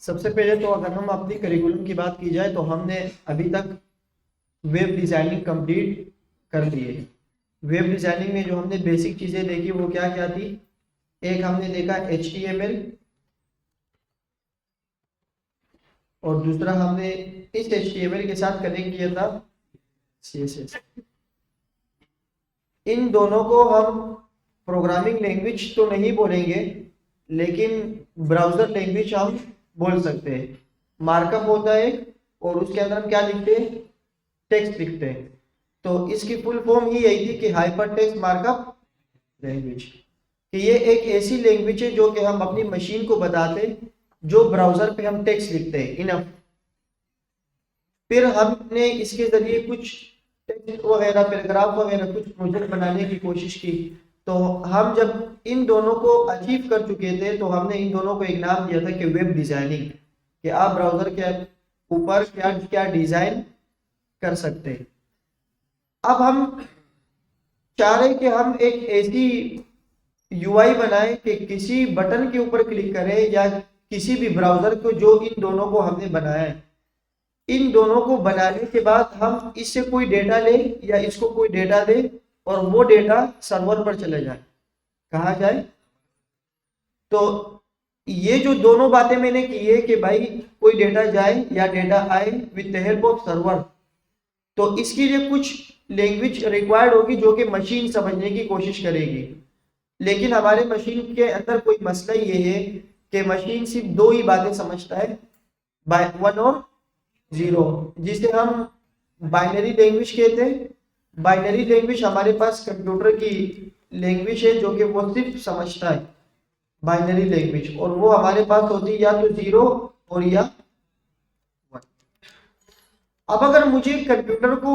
सबसे पहले तो अगर हम अपनी करिकुलम की बात की जाए तो हमने अभी तक वेब डिज़ाइनिंग कंप्लीट कर दी है। वेब डिज़ाइनिंग में जो हमने बेसिक चीज़ें देखी वो क्या क्या थी। एक हमने देखा HTML और दूसरा हमने इस HTML के साथ कनेक्ट किया था CSS। इन दोनों को हम प्रोग्रामिंग लैंग्वेज तो नहीं बोलेंगे, लेकिन ब्राउज़र लैंग्वेज हम बोल सकते हैं। मार्कअप होता है और उसके अंदर हम क्या लिखते हैं, टेक्स्ट लिखते हैं। तो इसकी फुल फॉर्म ही यही थी कि हाइपर टेक्स्ट मार्कअप लैंग्वेज, कि ये एक ऐसी लैंग्वेज है जो कि हम अपनी मशीन को बताते हैं, जो ब्राउज़र पे हम टेक्स्ट लिखते हैं इनफ। फिर हमने इसके जरिए कुछ टेक्स्ट वगैरह पैराग्राफ वगैरह कुछ प्रोजेक्ट बनाने की कोशिश की। तो हम जब इन दोनों को अचीव कर चुके थे तो हमने इन दोनों को एक नाम दिया था कि वेब डिजाइनिंग, कि आप ब्राउजर के ऊपर क्या क्या डिजाइन कर सकते हैं। अब हम चाह रहे कि हम एक ऐसी यूआई बनाए कि किसी बटन के ऊपर क्लिक करें या किसी भी ब्राउजर को जो इन दोनों को हमने बनाया है, इन दोनों को बनाने के बाद हम इससे कोई डेटा ले या इसको कोई डेटा दे और वो डेटा सर्वर पर चले जाए। कहा जाए तो ये जो दोनों बातें मैंने की है कि भाई कोई डेटा जाए या डेटा आए with the help of server, तो इसके लिए कुछ लैंग्वेज रिक्वायर्ड होगी जो कि मशीन समझने की कोशिश करेगी। लेकिन हमारे मशीन के अंदर कोई मसला ये है कि मशीन सिर्फ दो ही बातें समझता है, बाय वन और जीरो, जिसे हम बाइनरी लैंग्वेज कहते हैं। बाइनरी लैंग्वेज हमारे पास कंप्यूटर की लैंग्वेज है जो कि वो सिर्फ समझता है बाइनरी लैंग्वेज, और वो हमारे पास होती है या तो जीरो और या वन। अब अगर मुझे कंप्यूटर को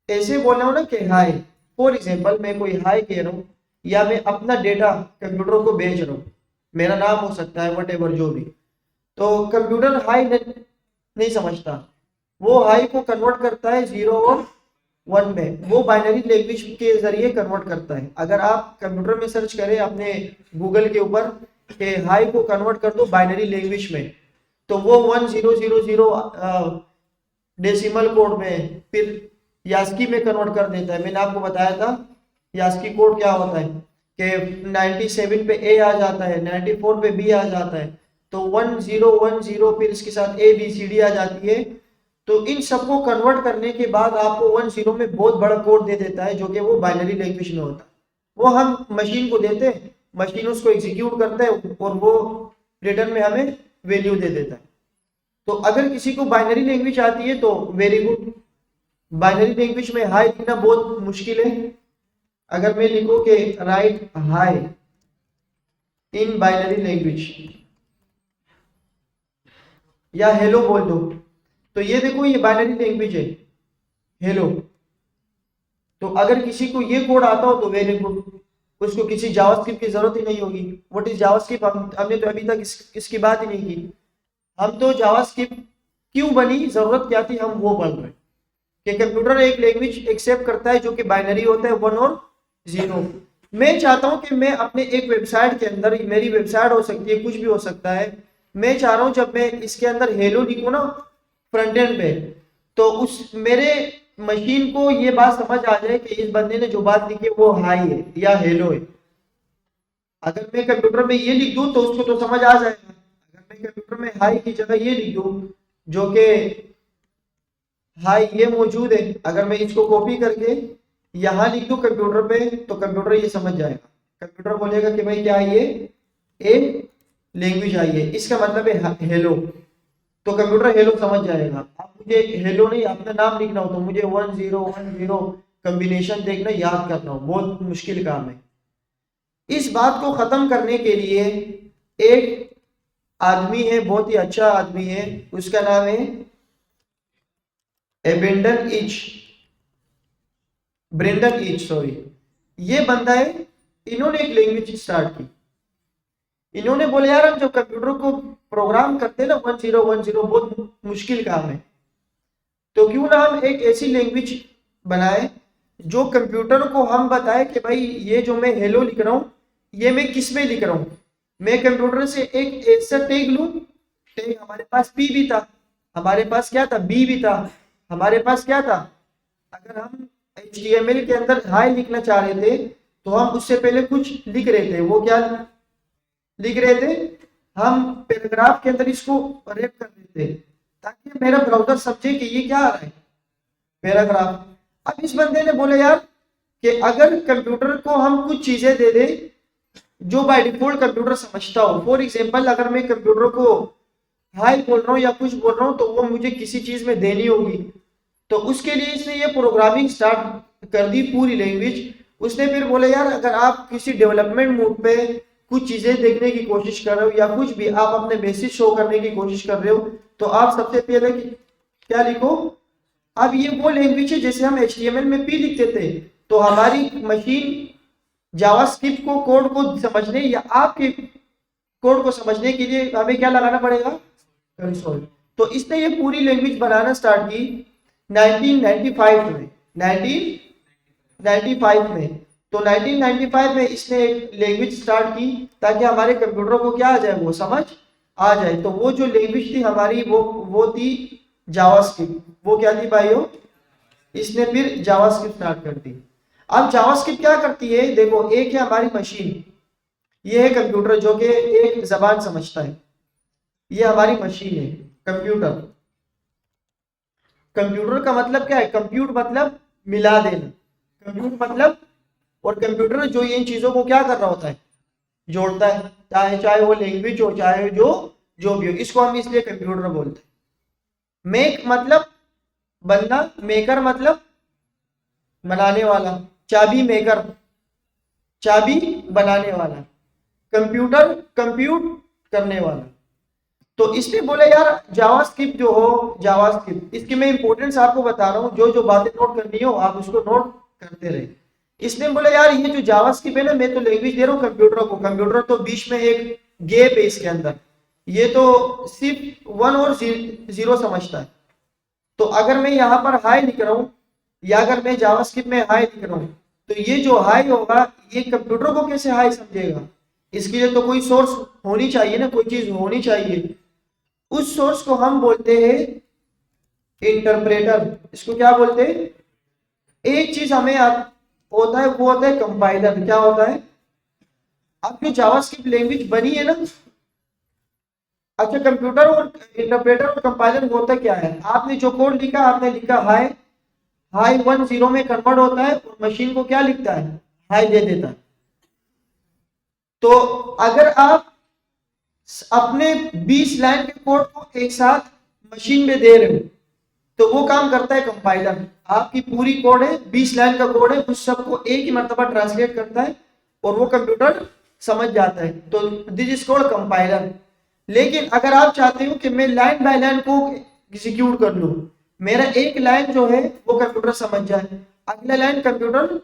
ऐसे बोलना हो ना कि हाय, फॉर एग्जांपल मैं कोई हाय कह रहा हूँ या मैं अपना डेटा कंप्यूटर को भेज रहा हूँ, मेरा नाम हो सकता है वट एवर जो भी, तो कंप्यूटर हाय नहीं समझता, वो हाई को कन्वर्ट करता है जीरो और वन में, वो बाइनरी लैंग्वेज के जरिए कन्वर्ट करता है। अगर आप कंप्यूटर में सर्च करें अपने गूगल के ऊपर कि हाई को कन्वर्ट कर दो बाइनरी लैंग्वेज में, तो वो 1000 डेसिमल कोड में फिर यास्की में कन्वर्ट कर देता है। मैंने आपको बताया था यास्की कोड क्या होता है कि 97 पे ए आ जाता है, 94 पे बी आ जाता है, तो 1010 फिर इसके साथ ए बी सी डी आ जाती है। तो इन सबको कन्वर्ट करने के बाद आपको 10 में बहुत बड़ा कोड दे देता है जो कि वो बाइनरी लैंग्वेज में होता है। वो हम मशीन को देते हैं, मशीन उसको एग्जीक्यूट करता है और वो रिटर्न में हमें वैल्यू दे देता है। तो अगर किसी को बाइनरी लैंग्वेज आती है तो वेरी गुड। बाइनरी लैंग्वेज में हाई लिखना बहुत मुश्किल है। अगर मैं लिखूं कि right high in binary language या हेलो बोल दो, तो ये देखो ये बाइनरी लैंग्वेज है हेलो। तो अगर किसी को ये कोड आता हो तो वेरी गुड, उसको किसी जावास्क्रिप्ट की जरूरत ही नहीं होगी। व्हाट इज जावास्क्रिप्ट, हमने तो अभी तक इसकी बात ही नहीं की। हम तो जावास्क्रिप्ट क्यों बनी, जरूरत क्या थी, हम वो बोल रहे हैं कि कंप्यूटर एक लैंग्वेज एक्सेप्ट करता है जो कि बाइनरी होता है वन और जीरो। मैं चाहता हूं कि मैं अपने एक वेबसाइट के अंदर, मेरी वेबसाइट हो सकती है कुछ भी हो सकता है, मैं चाह रहा हूं जब मैं इसके अंदर हेलो लिखूं ना फ्रंट एंड पे, तो उस मेरे मशीन को ये बात समझ आ जाए कि इस बंदे ने जो बात लिखी है वो हाई है या हेलो है। अगर मैं कंप्यूटर में ये लिख दूं तो उसको तो समझ आ जाएगा। अगर मैं कंप्यूटर में हाई की जगह ये लिख दूं जो कि हाई ये मौजूद है, अगर मैं इसको कॉपी करके यहाँ लिख दूं कंप्यूटर पे तो कंप्यूटर ये समझ जाएगा। कंप्यूटर बोलेगा कि भाई क्या ये ए लैंग्वेज आई है, इसका मतलब है हेलो, तो कंप्यूटर हेलो समझ जाएगा। अब मुझे हेलो नहीं अपना नाम लिखना हो तो मुझे 1010 कॉम्बिनेशन देखना याद करना हो, बहुत मुश्किल काम है। इस बात को खत्म करने के लिए एक आदमी है, बहुत ही अच्छा आदमी है, उसका नाम है Abendan Eich, Brendan Eich sorry. ये बंदा है, इन्होंने एक लैंग्वेज स्टार्ट की। इन्होंने बोले यार हम जब कंप्यूटर को प्रोग्राम करते हैं ना 1010 बहुत मुश्किल काम है, तो क्यों ना हम एक ऐसी लैंग्वेज बनाए जो कंप्यूटर को हम बताए कि भाई ये जो मैं हेलो लिख रहा हूँ ये मैं किस में लिख रहा हूँ। मैं कंप्यूटर से एक ऐसा टैग लूं, टैग हमारे पास पी भी था, हमारे पास क्या था, बी भी था, हमारे पास क्या था, अगर हम HTML के अंदर हाई लिखना चाह रहे थे तो हम उससे पहले कुछ लिख रहे थे, वो क्या लिख रहे थे, हम पैराग्राफ के अंदर इसको रैप कर रहे थे ताकि मेरा ब्राउजर समझे कि ये क्या आ रहा है, पैराग्राफ। अब इस बंदे ने बोले यार कि अगर कंप्यूटर को हम कुछ चीजें दे दे जो बाय डिफॉल्ट कंप्यूटर समझता हो, फॉर एग्जांपल अगर मैं कंप्यूटर को हाई बोल रहा हूँ या कुछ बोल रहा हूँ तो वो मुझे किसी चीज में देनी होगी, तो उसके लिए इसने ये प्रोग्रामिंग स्टार्ट कर दी पूरी लैंग्वेज। उसने फिर बोले यार अगर आप किसी डेवलपमेंट मोड पे कुछ चीजें देखने की कोशिश कर रहे हो या कुछ भी आप अपने बेसिस शो करने की कोशिश कर रहे हो तो आप सबसे पहले क्या लिखो। अब ये वो लैंग्वेज है जैसे हम HTML में पी लिखते थे, तो हमारी मशीन जावास्क्रिप्ट को कोड को समझने या आपके कोड को समझने के लिए हमें क्या लगाना पड़ेगा, कंसोल। तो इसने ये पूरी लैंग्वेज बनाना स्टार्ट की 1995 में, 1995 में। तो 1995 में इसने एक लैंग्वेज स्टार्ट की ताकि हमारे कंप्यूटर को क्या आ जाए, वो समझ आ जाए। तो वो जो लैंग्वेज थी हमारी वो थी जावास्क्रिप्ट। वो क्या थी भाइयों, इसने फिर जावास्क्रिप्ट स्टार्ट कर दी। अब जावास्क्रिप्ट क्या करती है, देखो एक है हमारी मशीन, ये है कंप्यूटर जो कि एक जबान समझता है, ये हमारी मशीन है कंप्यूटर। कंप्यूटर का मतलब क्या है, कंप्यूट मतलब मिला देना, कंप्यूट मतलब, और कंप्यूटर जो इन चीजों को क्या कर रहा होता है, जोड़ता है, चाहे चाहे वो लैंग्वेज हो चाहे जो भी हो, इसको हम इसलिए कंप्यूटर बोलते हैं। मेक मतलब बनना, मेकर मतलब बनाने वाला, चाबी मेकर चाबी बनाने वाला, कंप्यूटर कंप्यूट करने वाला। तो इसने बोले यार जावास्क्रिप्ट जो हो, जावास्क्रिप्ट इसकी मैं इंपॉर्टेंस आपको बता रहा हूँ, जो जो बातें नोट करनी हो आप उसको नोट करते रहे। इसने बोले यार ये जो जावास्क्रिप्ट है ना, मैं तो लैंग्वेज दे रहा हूँ कंप्यूटर को, कंप्यूटर तो बीच में एक गैप है इसके अंदर, ये तो सिर्फ 1 और 0 समझता है। तो अगर मैं यहाँ पर हाई लिख रहा हूँ या अगर मैं जावास्क्रिप्ट में हाई लिख रहा हूँ तो ये जो हाई होगा ये कंप्यूटर को कैसे हाई समझेगा, इसके लिए तो कोई सोर्स होनी चाहिए ना, कोई चीज होनी चाहिए। उस सोर्स को हम बोलते हैं इंटरप्रेटर। इसको क्या बोलते हैं, एक चीज हमें होता है वो होता है कंपाइलर। क्या होता है, अब जो जावास्क्रिप्ट लैंग्वेज बनी है ना, अच्छा कंप्यूटर और इंटरप्रेटर और कंपाइलर होता क्या है, आपने जो कोड लिखा आपने लिखा हाई, हाई 1 0 में कन्वर्ट होता है और मशीन को क्या लिखता है, हाई दे देता है। तो अगर आप अपने 20 लाइन के कोड को एक साथ मशीन में दे रहे हो तो वो काम करता है कंपाइलर। आपकी पूरी कोड है 20 लाइन का कोड है, उस सबको एक ही मर्तबा ट्रांसलेट करता है और वो कंप्यूटर समझ जाता है, तो दिस इज कॉल्ड कंपाइलर। लेकिन अगर आप चाहते हो कि मैं लाइन बाय लाइन को एग्जीक्यूट कर लूं, मेरा एक लाइन जो है वो कंप्यूटर समझ जाए, अगला लाइन कंप्यूटर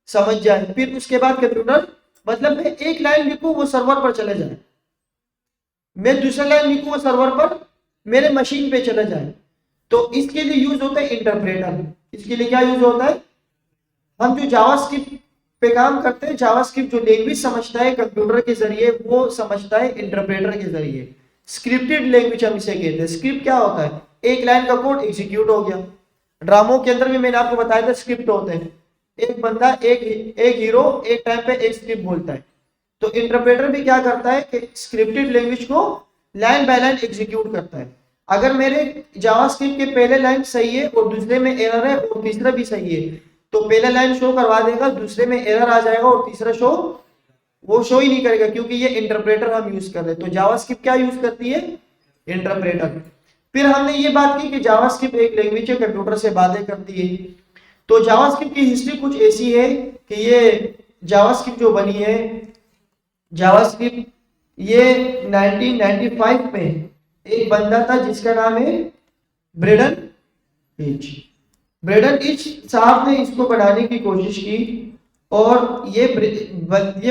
समझ जाए, फिर उसके बाद कंप्यूटर, मतलब मैं एक लाइन लिखूं वो सर्वर पर चले जाए, मैं दूसरा लाइन लिखूं वो सर्वर पर मेरे मशीन पे चले जाए। तो इसके लिए यूज होता है इंटरप्रेटर। इसके लिए क्या यूज होता है, हम जो जावास्क्रिप्ट पे काम करते हैं, जावास्क्रिप्ट जो लैंग्वेज समझता है कंप्यूटर के जरिए वो समझता है इंटरप्रेटर के जरिए। स्क्रिप्टेड लैंग्वेज हम इसे कहते हैं। स्क्रिप्ट क्या होता है, एक लाइन का कोड एग्जीक्यूट हो गया। ड्रामों के अंदर भी मैंने आपको बताया था स्क्रिप्ट होते हैं, एक बंदा एक एक हीरो एक टाइम पे एक स्क्रिप्ट बोलता है। तो इंटरप्रेटर भी क्या करता है कि स्क्रिप्टेड लैंग्वेज को लाइन बाय लाइन एग्जीक्यूट करता है। अगर मेरे जावास्क्रिप्ट के पहले लाइन सही है और दूसरे में एरर है और तीसरा भी सही है तो पहला लाइन शो करवा देगा, दूसरे में एरर आ जाएगा और तीसरा शो वो शो ही नहीं करेगा क्योंकि ये इंटरप्रेटर हम यूज कर रहे हैं। तो जावास्क्रिप्ट क्या यूज करती है, इंटरप्रेटर। फिर हमने ये बात की कि जावास्क्रिप्ट एक लैंग्वेज है कंप्यूटर से बातें करती है। तो जावास्क्रिप्ट की हिस्ट्री कुछ ऐसी है कि ये जावास्क्रिप्ट जो बनी है, जावास्क्रिप्ट ये 1995 में एक बंदा था जिसका नाम है ब्रेडन इच। ब्रेडन इच साहब ने इसको बनाने की कोशिश की और ये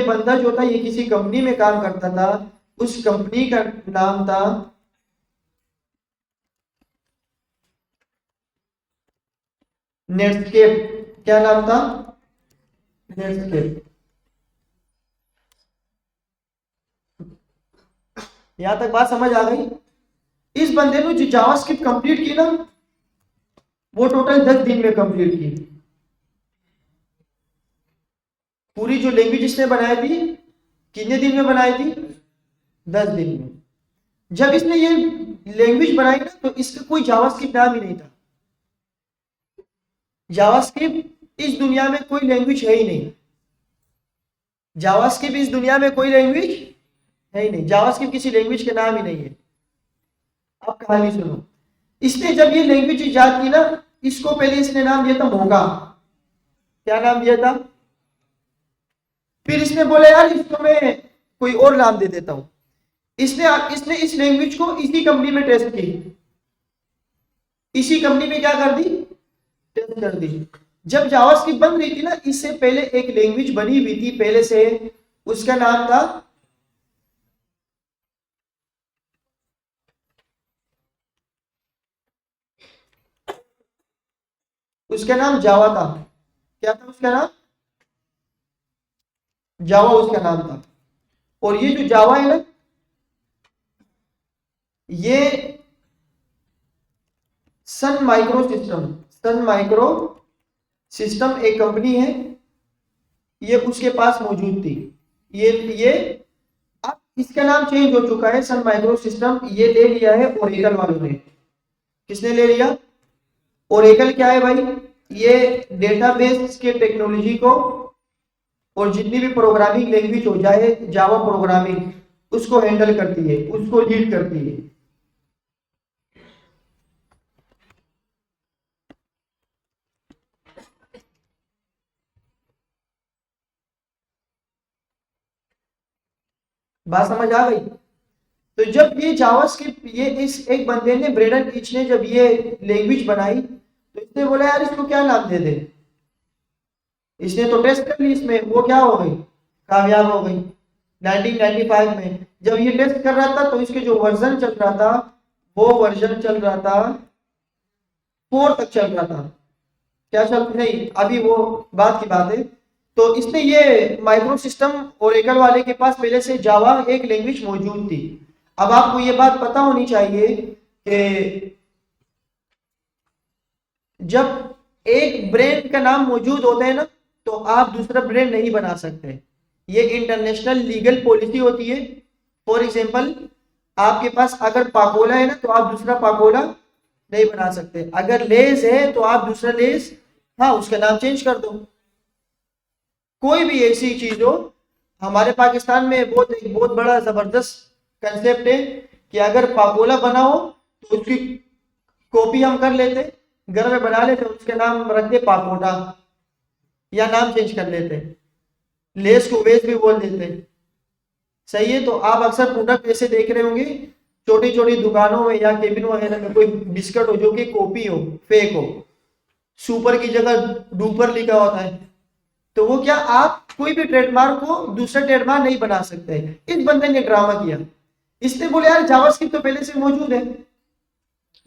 बंदा जो था ये किसी कंपनी में काम करता था, उस कंपनी का नाम था नेटस्केप। क्या नाम था, नेटस्केप। यहां तक बात समझ आ गई? इस बंदे ने जो जावास्क्रिप्ट कंप्लीट की ना, वो टोटल 10 दिन में कंप्लीट की। पूरी जो लैंग्वेज इसने बनाई थी, कितने दिन में बनाई थी? 10 दिन में। जब इसने ये लैंग्वेज बनाई ना, तो इसका कोई जावास्क्रिप्ट नाम ही नहीं था। जावास्क्रिप्ट इस दुनिया में कोई लैंग्वेज है ही नहीं। जावास्क्रिप्ट इस दुनिया में कोई लैंग्वेज है ही नहीं। जावास्क्रिप्ट किसी लैंग्वेज के नाम ही नहीं है। अब कहानी सुनो। इसने जब ये लैंग्वेज इजाद की ना, इसको पहले इसने नाम दिया था मोगा। क्या नाम दिया था? फिर इसने बोला यार इसको मैं कोई और नाम दे देता हूं। इसने इस लैंग्वेज को इसी कंपनी में टेस्ट की। इसी कंपनी में क्या कर दी? टेस्ट कर दी। जब जावास्क्रिप्ट बन रही थी ना, इससे पहले एक लैंग्वेज बनी हुई थी पहले से, उसका नाम था, उसका नाम जावा था। क्या था उसका नाम? जावा उसका नाम था। और ये जो जावा है ना, ये सन माइक्रो सिस्टम एक कंपनी है, ये उसके पास मौजूद थी। ये अब इसका नाम चेंज हो चुका है, सन माइक्रो सिस्टम। ये ले लिया है ओरेकल वालों ने। किसने ले लिया? ओरेकल क्या है भाई? ये डेटाबेस के टेक्नोलॉजी को और जितनी भी प्रोग्रामिंग लैंग्वेज हो, जाए जावा प्रोग्रामिंग, उसको हैंडल करती है, उसको लीड करती है। बात समझ आ गई? तो जब ये जावास्क्रिप्ट, ये इस एक बंदे ने, ब्रेडन ईच ने, जब ये लैंग्वेज बनाई, तो इसने बोला यार इसको क्या नाम दे दे। इसने तो टेस्ट कर ली इसमें, वो क्या हो गई? कामयाब हो गई। 1995 में जब ये टेस्ट कर रहा था, तो इसके जो वर्जन चल रहा था, वो वर्जन चल रहा था 4 तक चल रहा था। क्या चल नहीं, अभी वो बात की बात है। तो इसने ये माइक्रो सिस्टम, ओरेकल वाले के पास पहले से जावा एक लैंग्वेज मौजूद थी। अब आपको ये बात पता होनी चाहिए कि जब एक ब्रांड का नाम मौजूद होता है ना, तो आप दूसरा ब्रांड नहीं बना सकते। ये इंटरनेशनल लीगल पॉलिसी होती है। फॉर एग्जांपल, आपके पास अगर पाकोला है ना, तो आप दूसरा पाकोला नहीं बना सकते। अगर लेस है तो आप दूसरा लेस, हाँ, उसका नाम चेंज कर दो। कोई भी ऐसी चीज हो, हमारे पाकिस्तान में एक बहुत बड़ा जबरदस्त कंसेप्ट है कि अगर पाकोला बना हो, तो उसकी कॉपी हम कर लेते, घर में बना लेते, उसका नाम रख दे पाकोटा, या नाम चेंज कर लेते, लेस को वेस भी बोल देते। सही है? तो आप अक्सर प्रोडक्ट ऐसे देख रहे होंगे छोटी छोटी दुकानों में या केबिन वगैरह में, कोई बिस्किट हो जो कि कॉपी हो, फेक हो, सुपर की जगह डुपर लिखा होता है। तो वो क्या, आप कोई भी ट्रेडमार्क को दूसरा ट्रेडमार्क नहीं बना सकते। इस बंदे ने ड्रामा किया। इसने बोले यार जावास्क्रिप्ट तो पहले से मौजूद है,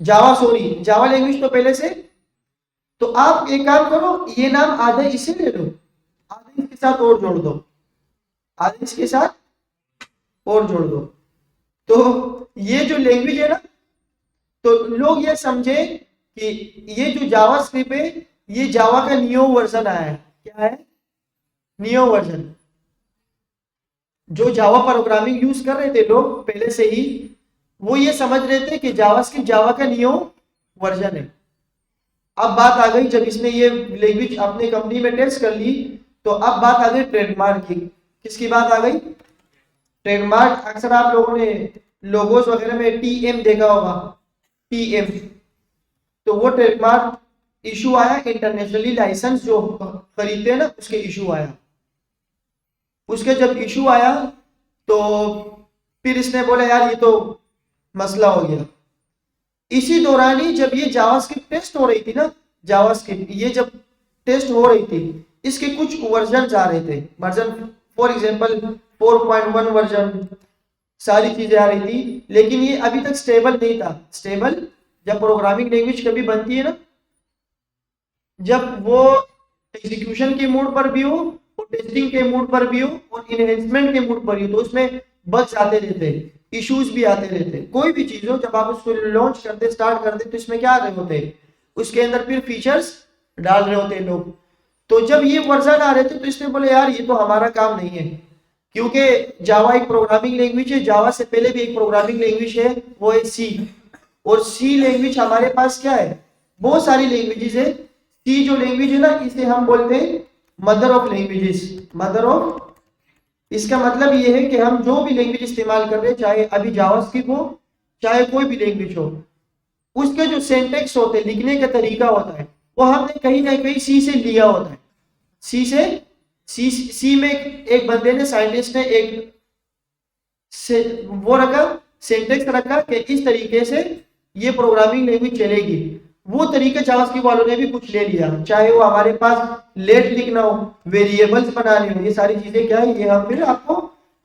जावा लैंग्वेज तो पहले से, तो आप एक काम करो, ये नाम आधा इसे ले लो, आधा इसके साथ और जोड़ दो, आधा इसके साथ और जोड़ दो। तो ये जो लैंग्वेज है ना, तो लोग ये समझे कि ये जो जावास्क्रिप्ट है, ये जावा का नियो वर्जन आया है। क्या है? Neo version. जो जावा प्रोग्रामिंग यूज कर रहे थे लोग पहले से ही, वो ये समझ रहे थे कि जावास्क्रिप्ट जावा का नियो वर्जन है। अब बात आ गई, जब इसने ये लैंग्वेज अपने कंपनी में टेस्ट कर ली, तो अब बात आ गई ट्रेडमार्क की। किसकी बात आ गई? ट्रेडमार्क। अक्सर आप लोगों ने लोगोस वगैरह में टीएम देखा होगा, टीएम। तो वो ट्रेडमार्क इशू आया, इंटरनेशनली लाइसेंस जो खरीदते हैं ना, उसके इशू आया। उसके जब इशू आया, तो फिर इसने बोला यार ये तो मसला हो गया। इसी दौरान ही जब ये जावास्क्रिप्ट टेस्ट हो रही थी ना, जावास्क्रिप्ट ये जब टेस्ट हो रही थी, इसके कुछ वर्जन आ रहे थे, वर्जन फॉर एग्जांपल 4.1 वर्जन, सारी चीजें आ रही थी, लेकिन ये अभी तक स्टेबल नहीं था। स्टेबल जब प्रोग्रामिंग लैंग्वेज कभी बनती है ना, जब वो एग्जीक्यूशन के मोड पर भी हो और टेस्टिंग के मोड पर भी हो और इनहेंसमेंट के मोड पर भी हो, तो उसमें बग्स आते रहते हैं। इश्यूज भी आते रहते हैं। कोई भी चीज हो जब आप उसको लॉन्च करते स्टार्ट करते तो इसमें क्या आ रहे होते हैं, उसके अंदर फिर फीचर्स डाल रहे होते हैं लोग। तो जब ये वर्जन आ रहे थे तो इसने बोले यार ये तो हमारा काम नहीं है, क्योंकि जावा एक प्रोग्रामिंग लैंग्वेज है, जावा से पहले भी एक प्रोग्रामिंग लैंग्वेज है वो है सी। और सी लैंग्वेज हमारे पास क्या है, बहुत सारी लैंग्वेजेस है। सी जो लैंग्वेज है ना इसे हम बोलते हैं mother of languages, mother of. इसका मतलब ये है कि हम जो भी लैंग्वेज इस्तेमाल कर रहे हैं, चाहे अभी जावास्क्रिप्ट हो चाहे कोई भी लैंग्वेज हो, उसके जो सिंटैक्स होते हैं, लिखने का तरीका होता है, वो हमने कहीं ना कहीं सी से लिया होता है। सी से सी में एक बंदे ने, साइंटिस्ट ने एक से वो रखा, सिंटैक्स रखा कि इस तरीके से ये प्रोग्रामिंग लैंग्वेज चलेगी। वो तरीका जावास्क्रिप्ट वालों ने भी कुछ ले लिया, चाहे वो हमारे पास लेट लिखना हो, वेरिएबल्स बनाने हो, ये सारी चीजें क्या है ये हम फिर आपको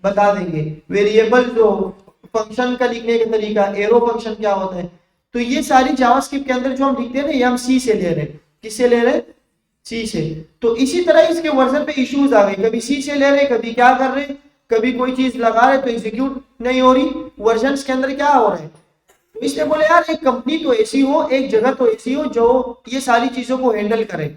बता देंगे। वेरिएबल जो फंक्शन का लिखने का तरीका, एरो फंक्शन क्या होता है, तो ये सारी जावास्क्रिप्ट के अंदर जो हम लिखते हैं ना ये हम सी से ले रहे हैं। किससे ले रहे हैं, सी से। तो इसी तरह इसके वर्जन पे इश्यूज आ गए, कभी सी से ले रहे, कभी क्या कर रहे, कभी कोई चीज लगा रहे तो एग्जीक्यूट नहीं हो रही, वर्जन के अंदर क्या हो रहा है। तो इसलिए बोले यार एक कंपनी तो ऐसी हो, एक जगह तो ऐसी हो जो ये सारी चीजों को हैंडल करे।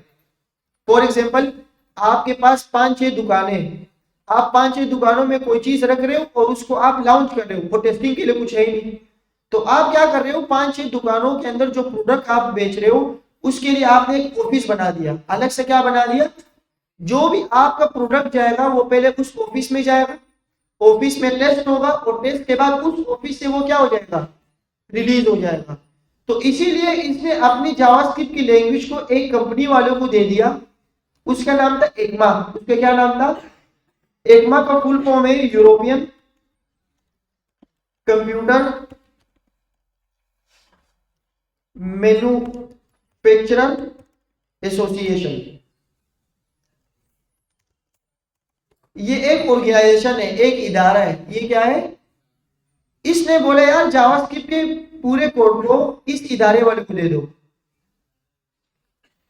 फॉर एग्जाम्पल आपके पास 5-6 दुकानें हैं, आप 5-6 दुकानों में कोई चीज रख रहे हो और उसको आप लॉन्च कर रहे हो, वो टेस्टिंग के लिए कुछ है ही नहीं। तो आप क्या कर रहे हो, 5-6 दुकानों के अंदर जो प्रोडक्ट आप बेच रहे हो उसके लिए आपने एक ऑफिस बना दिया, अलग से क्या बना दिया, जो भी आपका प्रोडक्ट जाएगा वो पहले उस ऑफिस में जाएगा, ऑफिस में टेस्ट होगा और टेस्ट के बाद उस ऑफिस से वो क्या हो जाएगा, रिलीज हो जाएगा। तो इसीलिए इसने अपनी जावास्क्रिप्ट की लैंग्वेज को एक कंपनी वालों को दे दिया, उसका नाम था एक्मा। उसका क्या नाम था, एक्मा का फुल फॉर्म है यूरोपियन कंप्यूटर मैन्युफैक्चरर एसोसिएशन। ये एक ऑर्गेनाइजेशन है, एक इदारा है। ये क्या है, इसने बोले यार जावास्क्रिप्ट के पूरे कोड को इस इदारे वाले को दे दो।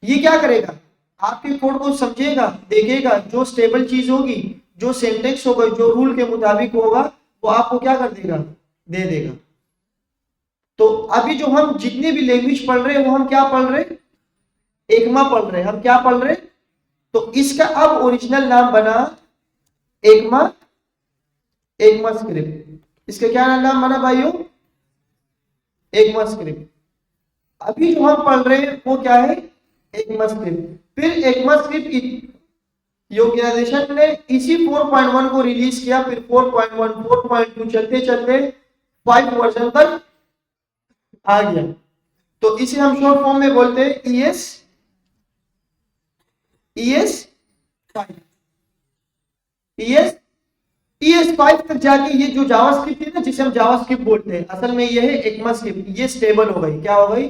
ये क्या करेगा, आपके कोड को समझेगा, देखेगा, जो स्टेबल चीज होगी, जो सिंटैक्स होगा, जो रूल के मुताबिक होगा वो आपको क्या कर देगा, दे देगा। तो अभी जो हम जितनी भी लैंग्वेज पढ़ रहे हैं वो हम क्या पढ़ रहे हैं, एक्मा पढ़ रहे हैं, हम क्या पढ़ रहे हैं। तो इसका अब ओरिजिनल नाम बना एक्मा, एक्मा स्क्रिप्ट। इसका क्या नाम बना भाइयों, एक्मा स्क्रिप्ट। अभी जो हम पढ़ रहे हैं वो क्या है, एक्मा स्क्रिप्ट। फिर एक्मा स्क्रिप्ट ऑर्गेनाइजेशन ने इसी 4.1 को रिलीज किया, फिर 4.1, 4.2 चलते चलते 5 वर्जन तक आ गया। तो इसे हम शॉर्ट फॉर्म में बोलते हैं ES5। ES5 तक जाके ये जो जावास्क्रिप्ट है ना, जिसे हम जावास्क्रिप्ट बोलते हैं, असल में ये है एक्मा स्क्रिप्ट। ये स्टेबल हो गई, क्या हो गई,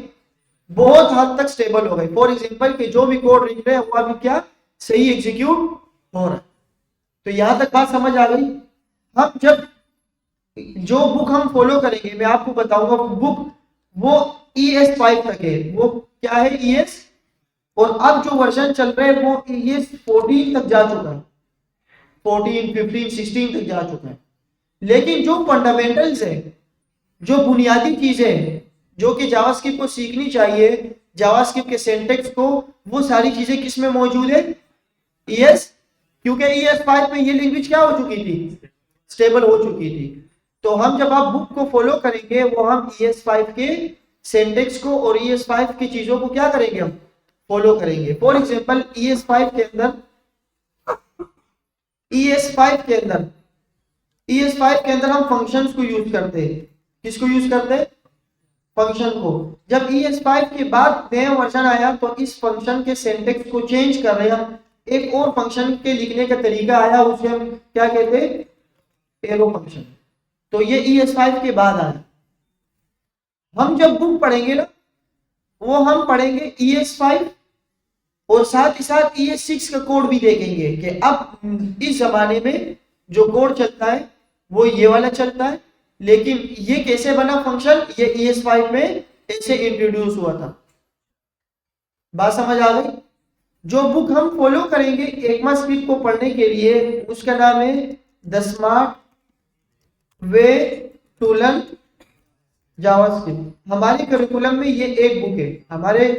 बहुत हद तक स्टेबल हो गई। फॉर एग्जांपल कि जो भी कोड लिख रहे हैं वो अभी क्या सही एग्जीक्यूट हो रहा है। तो यहां तक बात समझ आ गई। हम जब जो बुक हम फॉलो करेंगे, मैं आपको बताऊंगा बुक, वो ES5 तक है। वो क्या है, ES। और अब जो वर्जन चल रहे हैं वो ES14 तक जा चुका है, 14, 15, 16 तक जा चुका है। लेकिन जो फंडामेंटल्स है, जो बुनियादी चीजें हैं जो कि जावास्क्रिप्ट को सीखनी चाहिए, जावास्क्रिप्ट के सिंटैक्स को, वो सारी चीजें किस में मौजूद है, ES। क्योंकि ES5 में ये लैंग्वेज क्या हो चुकी थी, स्टेबल हो चुकी थी। तो हम जब आप बुक को फॉलो करेंगे वो हम ES5 के सिंटैक्स को और ES5 की चीजों को क्या करेंगे, हम फॉलो करेंगे। फॉर एग्जांपल ES5 के अंदर, ES5 के अंदर, ES5 के अंदर हम फंक्शंस को यूज करते हैं। किसको यूज करते हैं, फंक्शन को। जब ES5 के बाद नया वर्जन आया तो इस फंक्शन के सिंटैक्स को चेंज कर रहे हैं, एक और फंक्शन के लिखने का तरीका आया, उसे हम क्या कहते हैं, एरो फंक्शन। तो ये ES5 के बाद आया। हम जब बुक पढ़ेंगे ना, वो हम पढ़ेंगे ES5 और साथ ही साथ ES6 का कोड भी देखेंगे कि अब इस जमाने में जो कोड चलता है वो ये वाला चलता है, लेकिन ये कैसे बना फंक्शन, ये ES5 में ऐसे इंट्रोड्यूस हुआ था। बात समझ आ गई। जो बुक हम फॉलो करेंगे एक्मा स्क्रिप्ट को पढ़ने के लिए, उसका नाम है द स्मार्ट वे टूलन जावास्क्रिप्ट। हमारे करिकुलम में ये एक बुक है, हमारे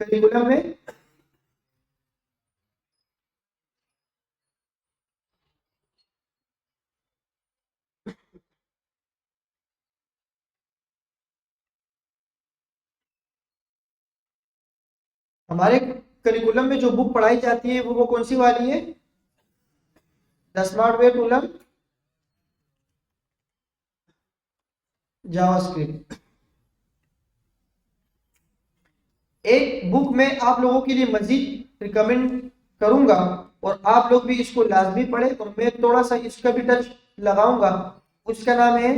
करिकुलम में हमारे करिकुलम में जो बुक पढ़ाई जाती है वो कौन सी वाली है? The smart way to learn JavaScript. एक बुक में आप लोगों के लिए मजीद रिकमेंड करूंगा और आप लोग भी इसको लाजमी पढ़े, और मैं थोड़ा सा इसका भी टच लगाऊंगा। उसका नाम है,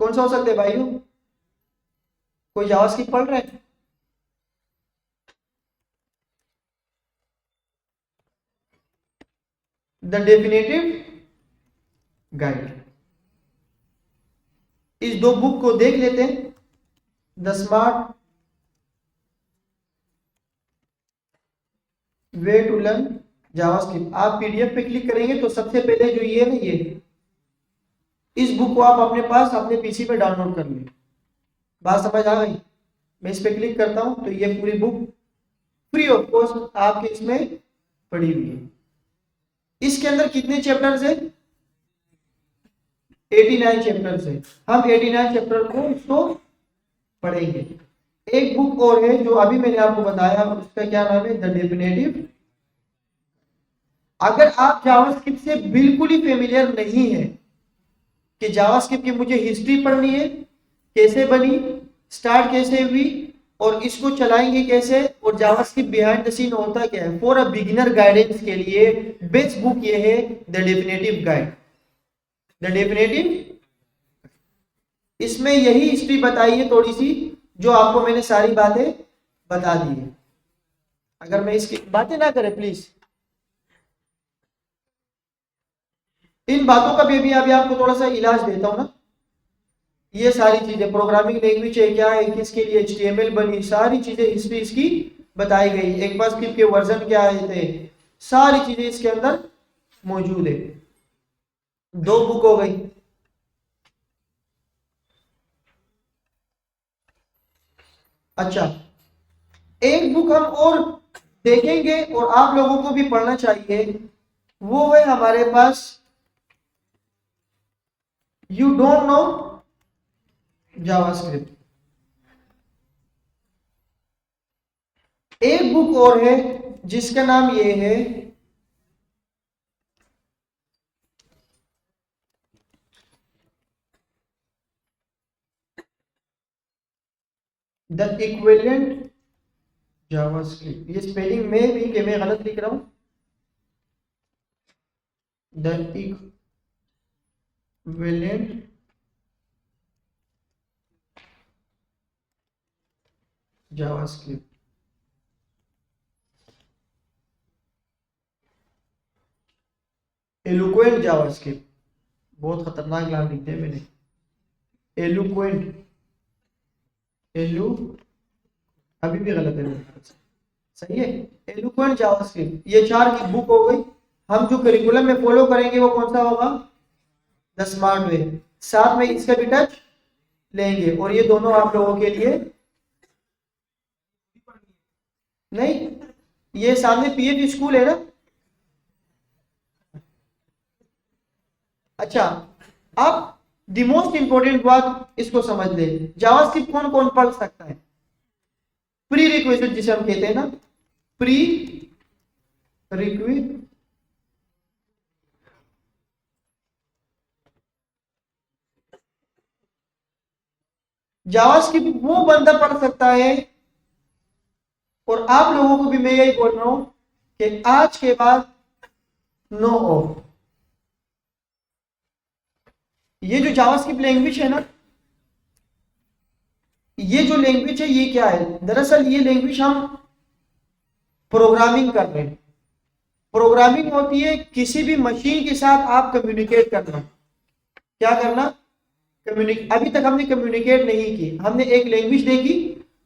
कौन सा हो सकता है भाइयों? कोई जावास्क्रिप्ट पढ़ रहा है? The definitive guide. इस दो बुक को देख लेते हैं। The smart way to learn JavaScript. आप पीडीएफ पे क्लिक करेंगे तो सबसे पहले जो ये है ना, ये इस बुक को आप अपने पास अपने पीसी पे डाउनलोड कर लें। बात समझ आ गई? मैं इस पे क्लिक करता हूं तो ये पूरी बुक फ्री ऑफ कॉस्ट आपके इसमें पड़ी हुई है। इसके अंदर कितने चैप्टर्स है? 89 चैप्टर्स है। हम 89 चैप्टर को इसको पढ़ेंगे। एक बुक और है जो अभी मैंने आपको बताया, उसका क्या नाम है? The definitive. अगर आप जावास्क्रिप्ट से बिल्कुल ही फेमिलियर नहीं है कि जावास्क्रिप्ट की मुझे हिस्ट्री पढ़नी है, कैसे बनी, स्टार्ट कैसे हुई और इसको चलाएंगे कैसे, और जावास्क्रिप्ट बिहाइंड द सीन होता क्या है, फॉर अ बिगिनर गाइडेंस के लिए बेस्ट बुक ये है the definitive guide. The definitive, इसमें यही हिस्ट्री बताई है थोड़ी सी, जो आपको मैंने सारी बातें बता दी है। अगर मैं इसकी बातें ना करें प्लीज, इन बातों का भी अभी आपको थोड़ा सा इलाज देता हूं ना। ये सारी चीजें, प्रोग्रामिंग लैंग्वेज है क्या है, किसके लिए एचटीएमएल बनी, सारी चीजें हिस्ट्री इसकी बताई गई। एक बार स्क्रिप्ट के वर्जन क्या आए थे, सारी चीजें इसके अंदर मौजूद है। दो बुक हो गई। अच्छा, एक बुक हम और देखेंगे और आप लोगों को भी पढ़ना चाहिए, वो है हमारे पास यू डोंट नो जावास्क्रिप्ट। एक बुक और है जिसका नाम ये है द इक्विवेलेंट जावास्क्रिप्ट। ये स्पेलिंग में भी कि मैं गलत लिख रहा हूं, the equivalent JavaScript. Eloquent JavaScript, बहुत खतरनाक नाम लिखते हैं मैंने, एलोक्वेंट। एलू अभी भी गलत है मेरे ख्याल से, सही है? Eloquent JavaScript. ये चार की बुक हो गई। हम जो करिकुलम में फॉलो करेंगे वो कौन सा होगा? द स्मार्ट वे। साथ में इसका भी टच लेंगे, और ये दोनों आप लोगों के लिए नहीं, ये सामने पीएच स्कूल है ना। अच्छा, अब द मोस्ट इंपोर्टेंट बात इसको समझ ले, जावास्क्रिप्ट कौन कौन पढ़ सकता है? प्री रिक्विजिट जिसे हम कहते हैं ना, प्री रिक्विजिट। जावास्क्रिप्ट वो बंदा पढ़ सकता है, और आप लोगों को भी मैं यही बोल रहा हूं कि आज के बाद नो ऑफ। ये जो जावास्क्रिप्ट लैंग्वेज है ना, ये जो लैंग्वेज है ये क्या है? दरअसल ये लैंग्वेज हम प्रोग्रामिंग कर रहे हैं। प्रोग्रामिंग होती है किसी भी मशीन के साथ आप कम्युनिकेट करना। क्या करना? कम्युनिकेट। अभी तक हमने कम्युनिकेट नहीं की, हमने एक लैंग्वेज देखी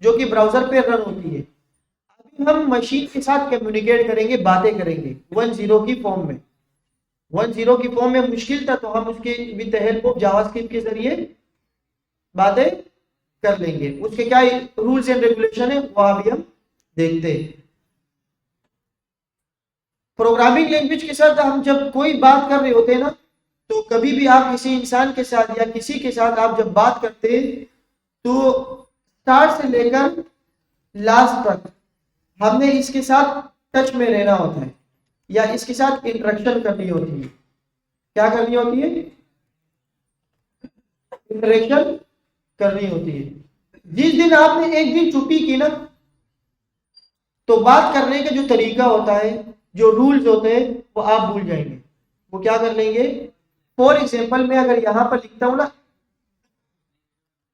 जो कि ब्राउजर पे रन होती है। अभी हम मशीन के साथ कम्युनिकेट करेंगे, बातें करेंगे 1-0 की फॉर्म में। 1.0 की फॉर्म में मुश्किल था, तो हम उसके with the help of JavaScript के जरिए बातें कर लेंगे। उसके क्या रूल्स एंड रेगुलेशन है वो अभी हम देखते हैं। प्रोग्रामिंग लैंग्वेज के साथ हम जब कोई बात कर रहे होते हैं ना, तो कभी भी आप किसी इंसान के साथ या किसी के साथ आप जब बात करते हैं, तो स्टार्ट से लेकर लास्ट तक हमने इसके साथ टच में रहना होता है, या इसके साथ इंटरेक्शन करनी होती है। क्या करनी होती है? इंटरेक्शन करनी होती है। जिस दिन आपने एक दिन छुट्टी की ना, तो बात करने का जो तरीका होता है, जो रूल्स होते हैं, वो आप भूल जाएंगे। वो क्या कर लेंगे? फॉर एग्जाम्पल मैं अगर यहां पर लिखता हूं ना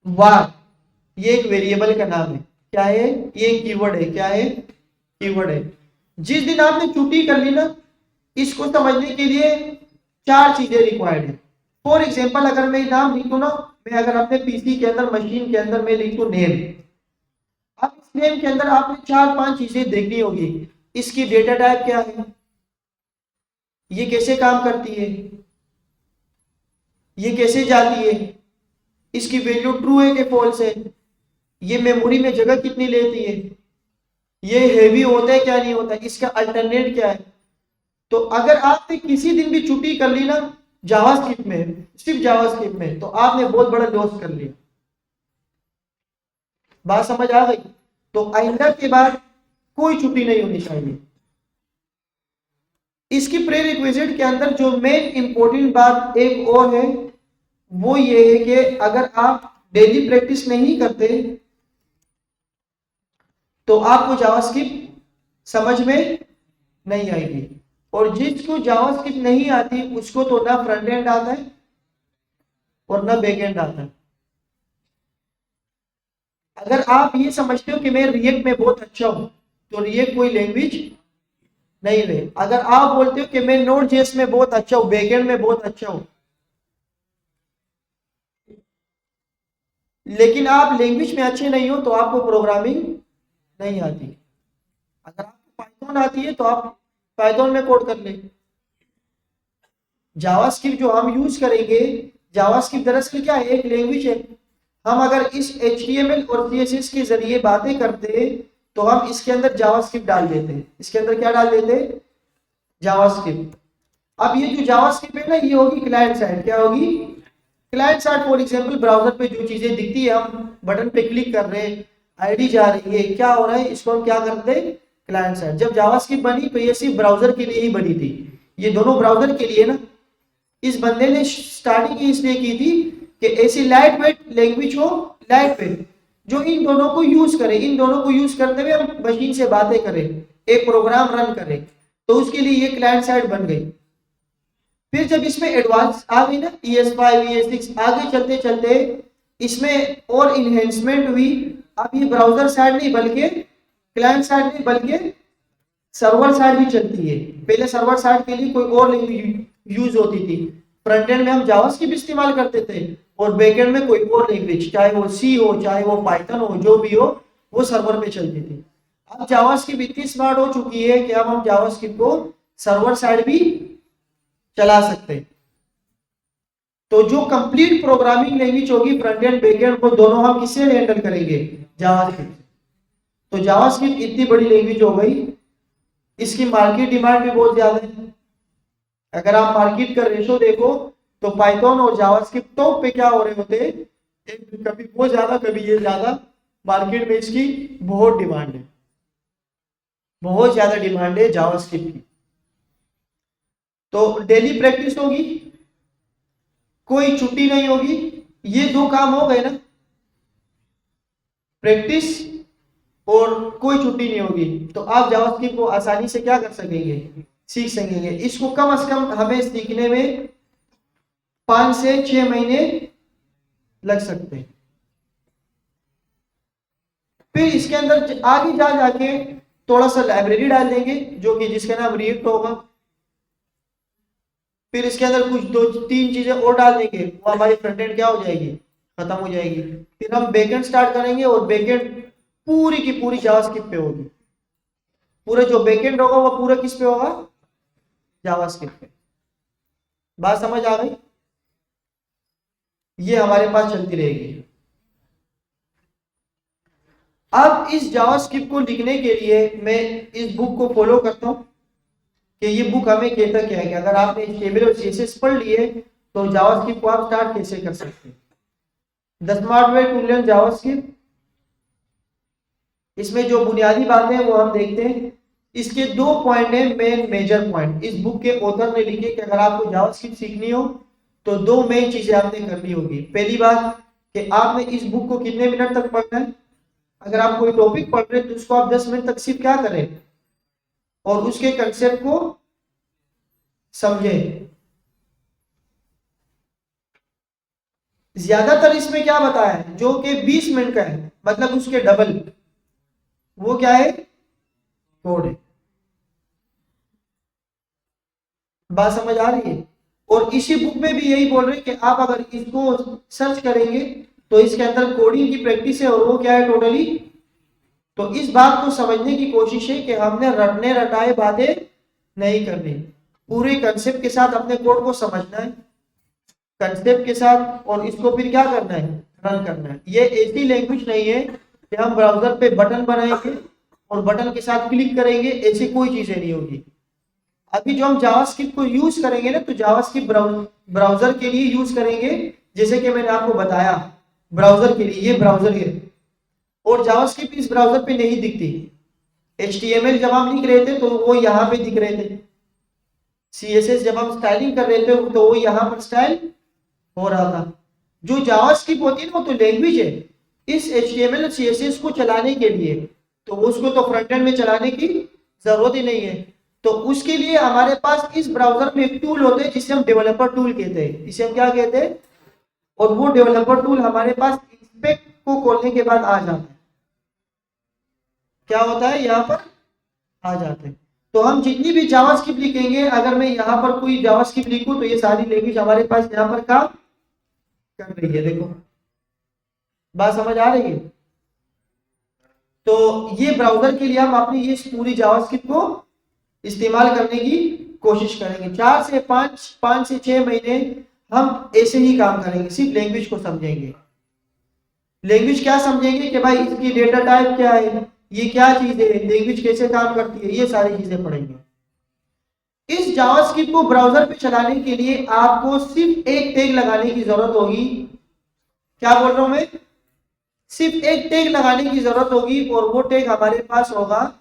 वार, ये एक वेरिएबल का नाम है। क्या है? ये एक कीवर्ड है। क्या है? कीवर्ड है। जिस दिन आपने छुट्टी कर ली ना, इसको समझने के लिए 4 चीजें रिक्वायर्ड है। फॉर एग्जाम्पल अगर मैं नाम लिखूं ना, मैं अगर अपने पीसी के अंदर, मशीन के अंदर मैं लिखूं नेम, अब इस नेम के अंदर आपने 4-5 चीजें देखनी होगी। इसकी डेटा टाइप क्या है, ये कैसे काम करती है, ये कैसे जाती है, इसकी वैल्यू ट्रू है कि फॉल्स है, ये मेमोरी में जगह कितनी लेती है, ये हैवी होता है क्या नहीं होता, इसका अल्टरनेट क्या है। तो अगर आपने किसी दिन भी छुट्टी कर ली ना जावास्क्रिप्ट में, सिर्फ जावास्क्रिप्ट में, तो आपने बहुत बड़ा लॉस कर लिया। बात समझ आ गई? तो आइंदा के बाद कोई छुट्टी नहीं होनी चाहिए। इसकी प्री रिक्विजिट के अंदर जो मेन इंपॉर्टेंट बात एक और है, वो ये है कि अगर आप डेली प्रैक्टिस नहीं करते, तो आपको जावास्क्रिप्ट समझ में नहीं आएगी। और जिसको जावास्क्रिप्ट नहीं आती, उसको तो ना फ्रंट एंड आता है और ना बैक एंड आता है। अगर आप ये समझते हो कि मैं रिएक्ट में बहुत अच्छा हूं, तो रिएक्ट कोई लैंग्वेज नहीं है। अगर आप बोलते हो कि मैं नोड जेएस में बहुत अच्छा हूं, बैकएंड में बहुत अच्छा हूं, लेकिन आप लैंग्वेज में अच्छे नहीं हो, तो आपको प्रोग्रामिंग नहीं आती। अगर आपको पाइथन आती है, तो आप पाइथन में कोड कर ले। जावास्क्रिप्ट जो हम यूज करेंगे, जावास्क्रिप्ट दरअसल क्या है? एक लैंग्वेज है। हम अगर इस HTML और CSS के जरिए बातें करते, तो हम इसके अंदर जावास्क्रिप्ट डाल देते हैं। इसके अंदर क्या डाल देते हैं? जावास्क्रिप्ट। अब ये जो जावास्क्रिप्ट है ना, ये होगी क्लाइंट साइड। क्या होगी? Client side. For example browser पे जो चीजें दिखती है, हम बटन पे क्लिक कर रहे हैं, आईडी जा रही है, क्या हो रहा है, इसको हम क्या करते हैं? Client side. जब जावास्क्रिप्ट बनी, तो ये सिर्फ ब्राउजर के लिए ही बनी थी। ये दोनों ब्राउजर के लिए ना। इस बंदे ने स्टार्टिंग ही इसलिए की थी कि ऐसी लाइट वेट लैंग्वेज हो, लाइट वेट, जो इन दोनों को यूज करे। इन दोनों को यूज करते हुए हम मशीन से बातें करें, एक प्रोग्राम रन करें। तो उसके लिए ये क्लाइंट साइड बन गई। फिर जब इसमें एडवांस आ गई ना, ES5 ES6, आगे चलते चलते इसमें और इन्हेंसमेंट हुई। अब ये ब्राउजर साइड नहीं, बल्कि क्लाइंट साइड नहीं, बल्कि सर्वर साइड भी चलती है। पहले सर्वर साइड के लिए कोई और लैंग्वेज यूज होती थी। फ्रंट एंड में हम जावास्क्रिप्ट इस्तेमाल करते थे, और बैकएंड में कोई और लैंग्वेज, चाहे वो सी हो, चाहे वो पाइथन हो, जो भी हो, वो सर्वर पे चलती थी। अब जावास्क्रिप्ट इतनी स्मार्ट हो चुकी है कि अब हम जावास्क्रिप्ट को सर्वर साइड भी चला सकते हैं। तो जो कंप्लीट प्रोग्रामिंग लैंग्वेज होगी, फ्रंट एंड बैक एंड, वो दोनों हम किससे हैंडल करेंगे? जावास्क्रिप्ट। तो जावास्क्रिप्ट इतनी बड़ी लैंग्वेज हो गई, इसकी मार्केट डिमांड भी बहुत ज्यादा है। अगर आप मार्केट का रेशो देखो, तो पाइथन और जावास्क्रिप्ट टॉप पे क्या हो रहे होते हैं? कभी वो ज्यादा, कभी ये ज्यादा। मार्केट में इसकी बहुत डिमांड है, बहुत ज्यादा डिमांड है जावास्क्रिप्ट की। तो डेली प्रैक्टिस होगी, कोई छुट्टी नहीं होगी। ये 2 काम हो गए ना, प्रैक्टिस और कोई छुट्टी नहीं होगी, तो आप जावास्क्रिप्ट को आसानी से क्या कर सकेंगे? सीख सकेंगे। इसको कम से कम हमें सीखने में 5 से 6 महीने लग सकते हैं। फिर इसके अंदर आगे जा जाके थोड़ा सा लाइब्रेरी डाल देंगे, जो कि जिसका नाम रिएक्ट होगा। फिर इसके अंदर कुछ 2-3 चीजें और डाल देंगे, वो हमारी फ्रंट एंड क्या हो जाएगी? खत्म हो जाएगी। फिर हम बैकएंड स्टार्ट करेंगे, और बैकएंड पूरी की पूरी जावास्क्रिप्ट पे होगी। पूरा जो बैकएंड होगा वो पूरा किस पे होगा? जावास्क्रिप्ट पे। बात समझ आ गई? ये हमारे पास चलती रहेगी। अब इस जावास्क्रिप्ट को लिखने के लिए मैं इस बुक को फॉलो करता हूं कि ये बुक हमें कहता क्या है कि अगर आपने HTML और CSS पढ़ लिए तो जावास्क्रिप्ट को आप स्टार्ट कैसे कर सकते हैं। The smart way to learn JavaScript, इसमें जो बुनियादी बातें हैं वो हम देखते हैं। इसके 2 पॉइंट है मेन मेजर पॉइंट इस बुक के ऑथर ने लिखे कि अगर आपको जावास्क्रिप्ट सीखनी हो तो 2 मेन चीजें आपने करनी होगी। पहली बात कि आपने इस बुक को कितने मिनट तक पढ़ना है। अगर आप कोई टॉपिक पढ़ रहे हैं तो उसको आप 10 मिनट तक सिर्फ क्या करें और उसके कंसेप्ट को समझें। ज्यादातर इसमें क्या बताया है जो कि 20 मिनट का है, मतलब उसके डबल, वो क्या है, कोड है। बात समझ आ रही है? और इसी बुक में भी यही बोल रहे हैं कि आप अगर इसको सर्च करेंगे तो इसके अंदर कोडिंग की प्रैक्टिस है और वो क्या है टोटली। तो इस बात को समझने की कोशिश है कि हमने रटने रटाए बातें नहीं करनी, पूरे कंसेप्ट के साथ अपने कोड को समझना है, कंसेप्ट के साथ, और इसको फिर क्या करना है, रन करना है। ये ऐसी लैंग्वेज नहीं है कि हम ब्राउजर पे बटन बनाएंगे और बटन के साथ क्लिक करेंगे, ऐसी कोई चीजें नहीं होगी। अभी जो हम जावास्क्रिप्ट को यूज करेंगे ना तो जावास्क्रिप्ट ब्राउजर के लिए यूज करेंगे, जैसे कि मैंने आपको बताया ब्राउजर के लिए, ये ब्राउजर है और जावास्क्रिप्ट इस ब्राउजर पे नहीं दिखती। HTML जब हम लिख रहे थे तो वो यहाँ पे दिख रहे थे, CSS जब हम स्टाइलिंग कर रहे थे तो वो यहाँ पर स्टाइल हो रहा था। जो जावास्क्रिप्ट होती है ना वो तो लैंग्वेज है इस HTML और CSS को चलाने के लिए, तो उसको तो फ्रंट एंड में चलाने की जरूरत ही नहीं है। तो उसके लिए हमारे पास इस ब्राउजर में एक टूल होता है जिसे हम डेवलपर टूल कहते हैं, इसे हम क्या कहते हैं, और वो डेवलपर टूल हमारे पास इंस्पेक्ट को खोलने के बाद आ जाता है। क्या होता है, यहाँ पर आ जाते हैं। तो हम जितनी भी जावास्क्रिप्ट लिखेंगे, अगर मैं यहाँ पर कोई जावास्क्रिप्ट लिखूं तो ये सारी लैंग्वेज हमारे पास यहाँ पर काम कर रही है। देखो बात समझ आ रही है? तो ये ब्राउजर के लिए हम अपनी ये पूरी जावास्क्रिप्ट को इस्तेमाल करने की कोशिश करेंगे। 4 से 5 से 6 महीने हम ऐसे ही काम करेंगे, सिर्फ लैंग्वेज को समझेंगे। लैंग्वेज क्या समझेंगे कि भाई इसकी डेटा टाइप क्या है, ये क्या चीज है, लैंग्वेज कैसे काम करती है, ये सारी चीजें पढ़ेंगे। इस जावास्क्रिप्ट को ब्राउजर पे चलाने के लिए आपको सिर्फ एक टैग लगाने की जरूरत होगी। क्या बोल रहा हूं मैं, सिर्फ एक टैग लगाने की जरूरत होगी और वो टैग हमारे पास होगा,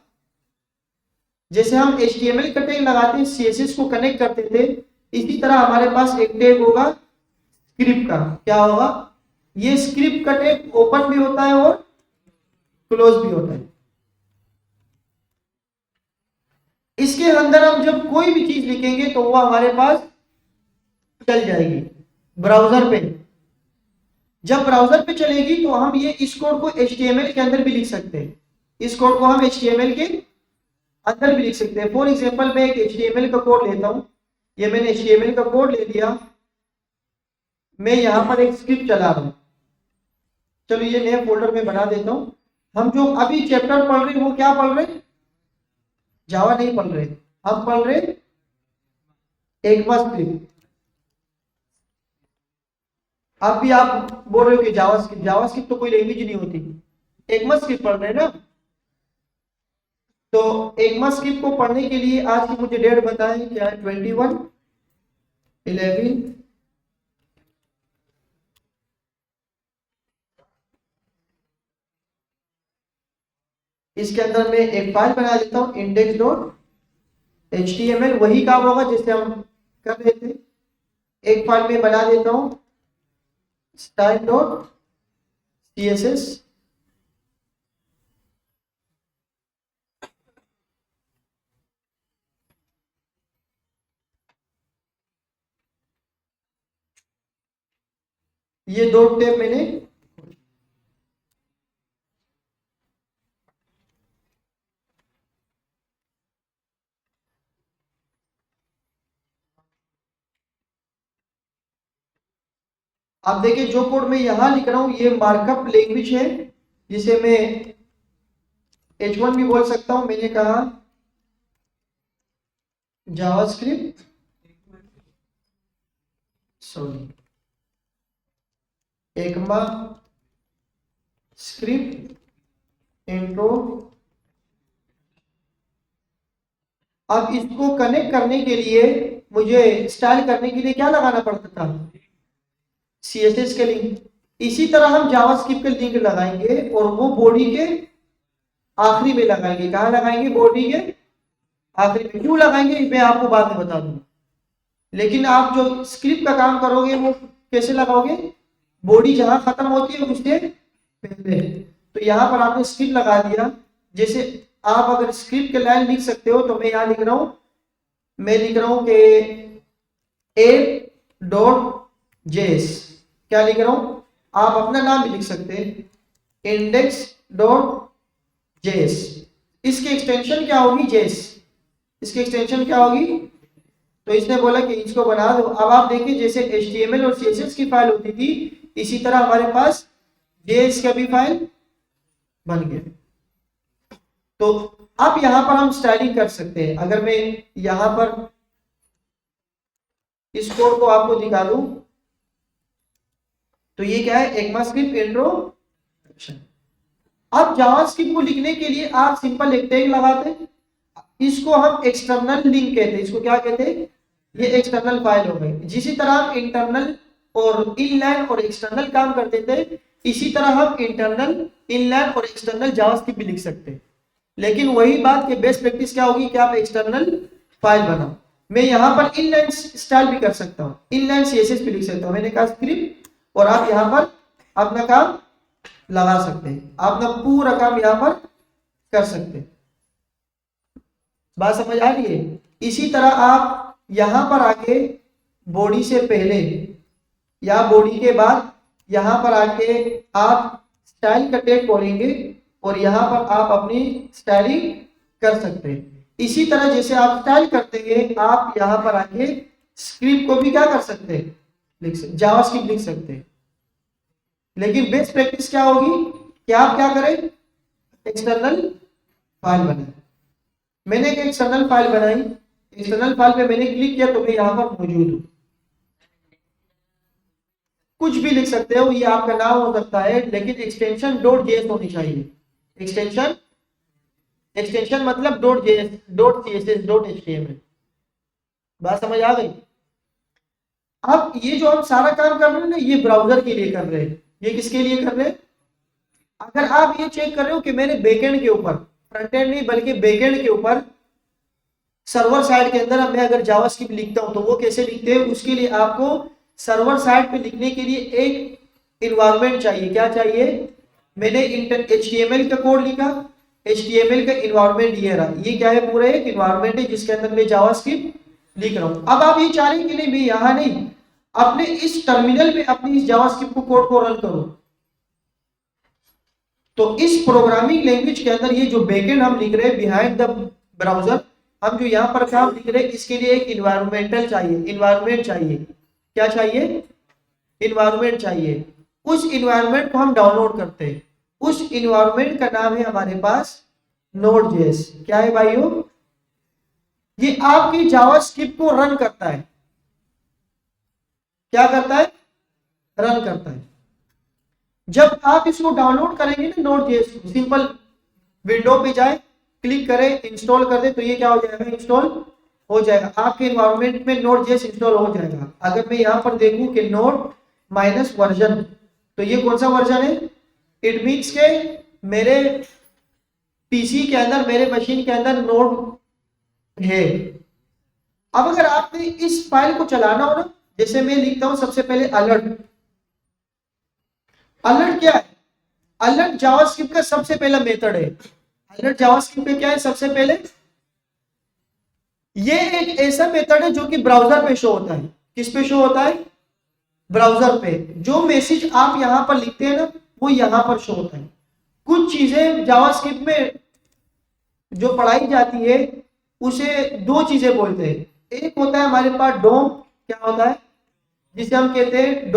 जैसे हम HTML का टैग लगाते हैं, CSS को कनेक्ट करते थे, इसी तरह हमारे पास एक टैग होगा स्क्रिप्ट का। क्या होगा, ये स्क्रिप्ट का टैग ओपन भी होता है और क्लोज भी होता है। इसके अंदर हम जब कोई भी चीज लिखेंगे तो वो हमारे पास चल जाएगी ब्राउजर पे। जब ब्राउजर पे चलेगी तो हम ये इस कोड को HTML के अंदर भी लिख सकते हैं, इस कोड को हम HTML के अंदर भी लिख सकते हैं। फॉर एग्जांपल मैं एक HTML का कोड लेता हूं, ये मैंने HTML का कोड ले लिया, मैं यहां पर एक स्क्रिप्ट चला रहा हूं। चलो ये नए फोल्डर में बना देता हूं। हम जो अभी चैप्टर पढ़ रहे हैं वो क्या पढ़ रहे हैं, जावा नहीं पढ़ रहे, हम पढ़ रहे ECMAScript। अब भी आप बोल रहे हो कि जावास्क्रिप्ट, जावास्क्रिप्ट तो कोई लैंग्वेज नहीं होती, ECMAScript पढ़ रहे हैं ना। तो ECMAScript को पढ़ने के लिए आज की मुझे डेट बताएं, क्या है, 21/11। इसके अंदर मैं एक फाइल बना देता हूं index.html, वही काम होगा जिससे हम कर रहे थे। एक फाइल में बना देता हूं style.css, ये 2 टेप मैंने आप देखिए, जो कोड मैं यहां लिख रहा हूं ये मार्कअप लैंग्वेज है, जिसे मैं H1 भी बोल सकता हूं। मैंने कहा JavaScript sorry, Ekma script intro. अब इसको कनेक्ट करने के लिए मुझे स्टाइल करने के लिए क्या लगाना पड़ता था, CSS के लिंक। इसी तरह हम जावास्क्रिप्ट के लिंक लगाएंगे और वो बॉडी के आखिरी में लगाएंगे। कहाँ लगाएंगे, बॉडी के आखिरी में। क्यों लगाएंगे मैं आपको बाद में बता दूंगा, लेकिन आप जो स्क्रिप्ट का काम करोगे वो कैसे लगाओगे, बॉडी जहां खत्म होती है उससे पहले। तो यहाँ पर आपने स्क्रिप्ट लगा दिया। जैसे आप अगर स्क्रिप्ट के लाइन लिख सकते हो तो मैं यहाँ लिख रहा हूं, मैं लिख रहा हूं कि app.js, क्या लिख रहा हूं, आप अपना नाम भी लिख सकते हैं, index.js। इसकी एक्सटेंशन क्या होगी, जेस। इसकी एक्सटेंशन क्या होगी, तो इसने बोला कि इसको बना दो। अब आप देखिए जैसे HTML और CSS की फाइल होती थी, इसी तरह हमारे पास JS का भी फाइल बन गया। तो अब यहां पर हम स्टाइलिंग कर सकते हैं। अगर मैं यहां पर इस कोड को आपको दिखा दूं तो ये क्या है, ECMAScript इंट्रोडक्शन। अब जावास्क्रिप्ट को लिखने के लिए आप सिंपल एक टैग लगाते हैं, इसको हम एक्सटर्नल लिंक कहते हैं। इसको क्या कहते हैं, ये एक्सटर्नल फाइल हो गई। जिसी तरह हम इंटरनल और इनलाइन और एक्सटर्नल काम करते थे, इसी तरह हम इंटरनल, इनलाइन और एक्सटर्नल जावास्क्रिप्ट भी लिख सकते हैं। लेकिन वही बात कि बेस्ट प्रैक्टिस क्या होगी कि आप एक्सटर्नल फाइल बनाओ। मैं यहाँ पर इनलाइन स्टाइल भी कर सकता हूँ, इनलाइन CSS भी लिख सकता हूँ। मैंने कहा स्क्रिप्ट, और आप यहाँ पर अपना काम लगा सकते हैं, अपना पूरा काम यहाँ पर कर सकते हैं। बात समझ आ रही है। इसी तरह आप यहां पर आके बॉडी से पहले या बॉडी के बाद यहां पर आके आप स्टाइल का टैग खोलेंगे और यहां पर आप अपनी स्टाइलिंग कर सकते हैं। इसी तरह जैसे आप स्टाइल करते हैं, आप यहां पर आके स्क्रिप्ट को भी क्या कर सकते हैं, लिख सकते, जावास्क्रिप्ट लिख सकते हैं। लेकिन बेस्ट प्रैक्टिस क्या होगी कि आप क्या करें, एक्सटर्नल फाइल बनाए। मैंने एक एक्सटर्नल फाइल बनाई, एक्सटर्नल फाइल पे मैंने क्लिक किया तो मैं यहां पर मौजूद हूं। कुछ भी लिख सकते हो, ये आपका नाम हो सकता है, लेकिन एक्सटेंशन .js होनी चाहिए। एक्सटेंशन मतलब .js, .css, .html। बात समझ आ गई। अब ये जो हम सारा काम कर रहे हैं ना, ये ब्राउजर के लिए कर रहे हैं। ये किसके लिए कर रहे हैं, अगर आप ये चेक कर रहे हो कि मैंने बैकएंड के ऊपर, फ्रंट एंड नहीं बल्कि बैकएंड के ऊपर सर्वर साइड के अंदर मैं अगर जावास्क्रिप्ट लिखता हूं तो वो कैसे लिखते हैं, उसके लिए आपको सर्वर साइड पे लिखने के लिए एक इन्वायरमेंट चाहिए। क्या चाहिए, मैंने HTML का कोड लिखा, HTML का इन्वायरमेंट ये रहा। ये क्या है, पूरा एक इन्वायरमेंट है जिसके अंदर मैं जावास्क्रिप्ट लिख रहा हूं। अब आप ये चाह रहे हैं कि नहीं मैं यहां नहीं, अपने इस टर्मिनल में अपनी इस जावास्क्रिप्ट को कोड को रन करूं, तो इस प्रोग्रामिंग लैंग्वेज के अंदर ये जो बैकएंड हम लिख रहे हैं बिहाइंड द ब्राउजर, हम जो यहाँ पर काम लिख रहे हैं, इसके लिए एक इन्वायरमेंटल चाहिए, इन्वायरमेंट चाहिए। क्या चाहिए, इन्वायरमेंट चाहिए। उस इन्वायरमेंट को हम डाउनलोड करते हैं। उस इन्वायरमेंट का नाम है हमारे पास Node.js। क्या है भाइयों, ये आपकी जावास्क्रिप्ट को रन करता है। क्या करता है, रन करता है। जब आप इसको डाउनलोड करेंगे ना Node.js को, सिंपल विंडो पे जाए, क्लिक करें, इंस्टॉल कर दे, तो ये क्या हो जाएगा, इंस्टॉल हो जाएगा। आपके एनवायरनमेंट में Node.js इंस्टॉल हो जाएगा। अगर मैं यहां पर देखूं कि नोड माइनस वर्जन, तो ये कौन सा वर्जन है, इट मीन्स के मेरे पीसी के अंदर, मेरे मशीन के अंदर नोड है। अब अगर आपने इस फाइल को चलाना हो ना, जैसे मैं लिखता हूं सबसे पहले अलर्ट। अलर्ट क्या है, अलर्ट जावास्क्रिप्ट का सबसे पहला मेथड है। अलर्ट जावास्क्रिप्ट में क्या है, सबसे पहले ये एक ऐसा मेथड है जो कि ब्राउजर पे शो होता है। किस पे शो होता है, ब्राउजर पे। जो मैसेज आप यहां पर लिखते हैं ना, वो यहां पर शो होता है। कुछ चीजें जावास्क्रिप्ट में जो पढ़ाई जाती है उसे दो चीजें बोलते हैं। एक होता है हमारे पास डोम, क्या होता है, जिसे हम कहते हैं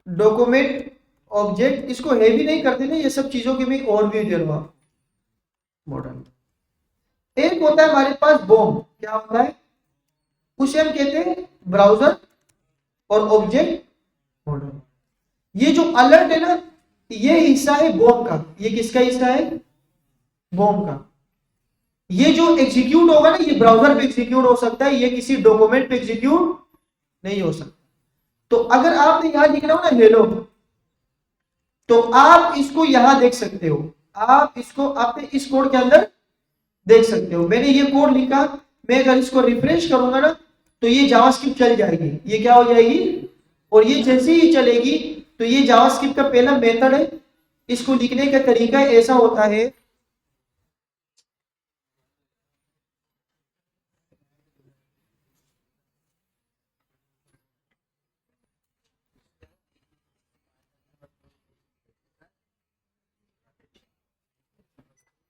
डॉक्यूमेंट ऑब्जेक्ट। इसको हेवी नहीं करते ना, ये सब चीजों की मैं ओवरव्यू दे रहा हूं मॉडल। एक होता है हमारे पास बॉम, क्या होता है, उसे हम कहते हैं ब्राउजर और ऑब्जेक्ट मॉडल। ये जो अलर्ट है ना, ये हिस्सा है बॉम का। ये किसका हिस्सा है? बॉम का। ये जो एग्जीक्यूट होगा ना, ये ब्राउजर पे एग्जीक्यूट हो सकता है, ये किसी डॉक्यूमेंट पे एग्जीक्यूट नहीं हो सकता। तो अगर आपने यहां लिखना हो ना हेलो, तो आप इसको यहां देख सकते हो। आप इसको अपने इस कोड के अंदर देख सकते हो। मैंने ये कोड लिखा, मैं अगर इसको रिफ्रेश करूंगा ना, तो ये जावास्क्रिप्ट चल जाएगी। ये क्या हो जाएगी? और ये जैसे ही चलेगी तो ये जावास्क्रिप्ट का पहला मेथड है। इसको लिखने का तरीका ऐसा होता है,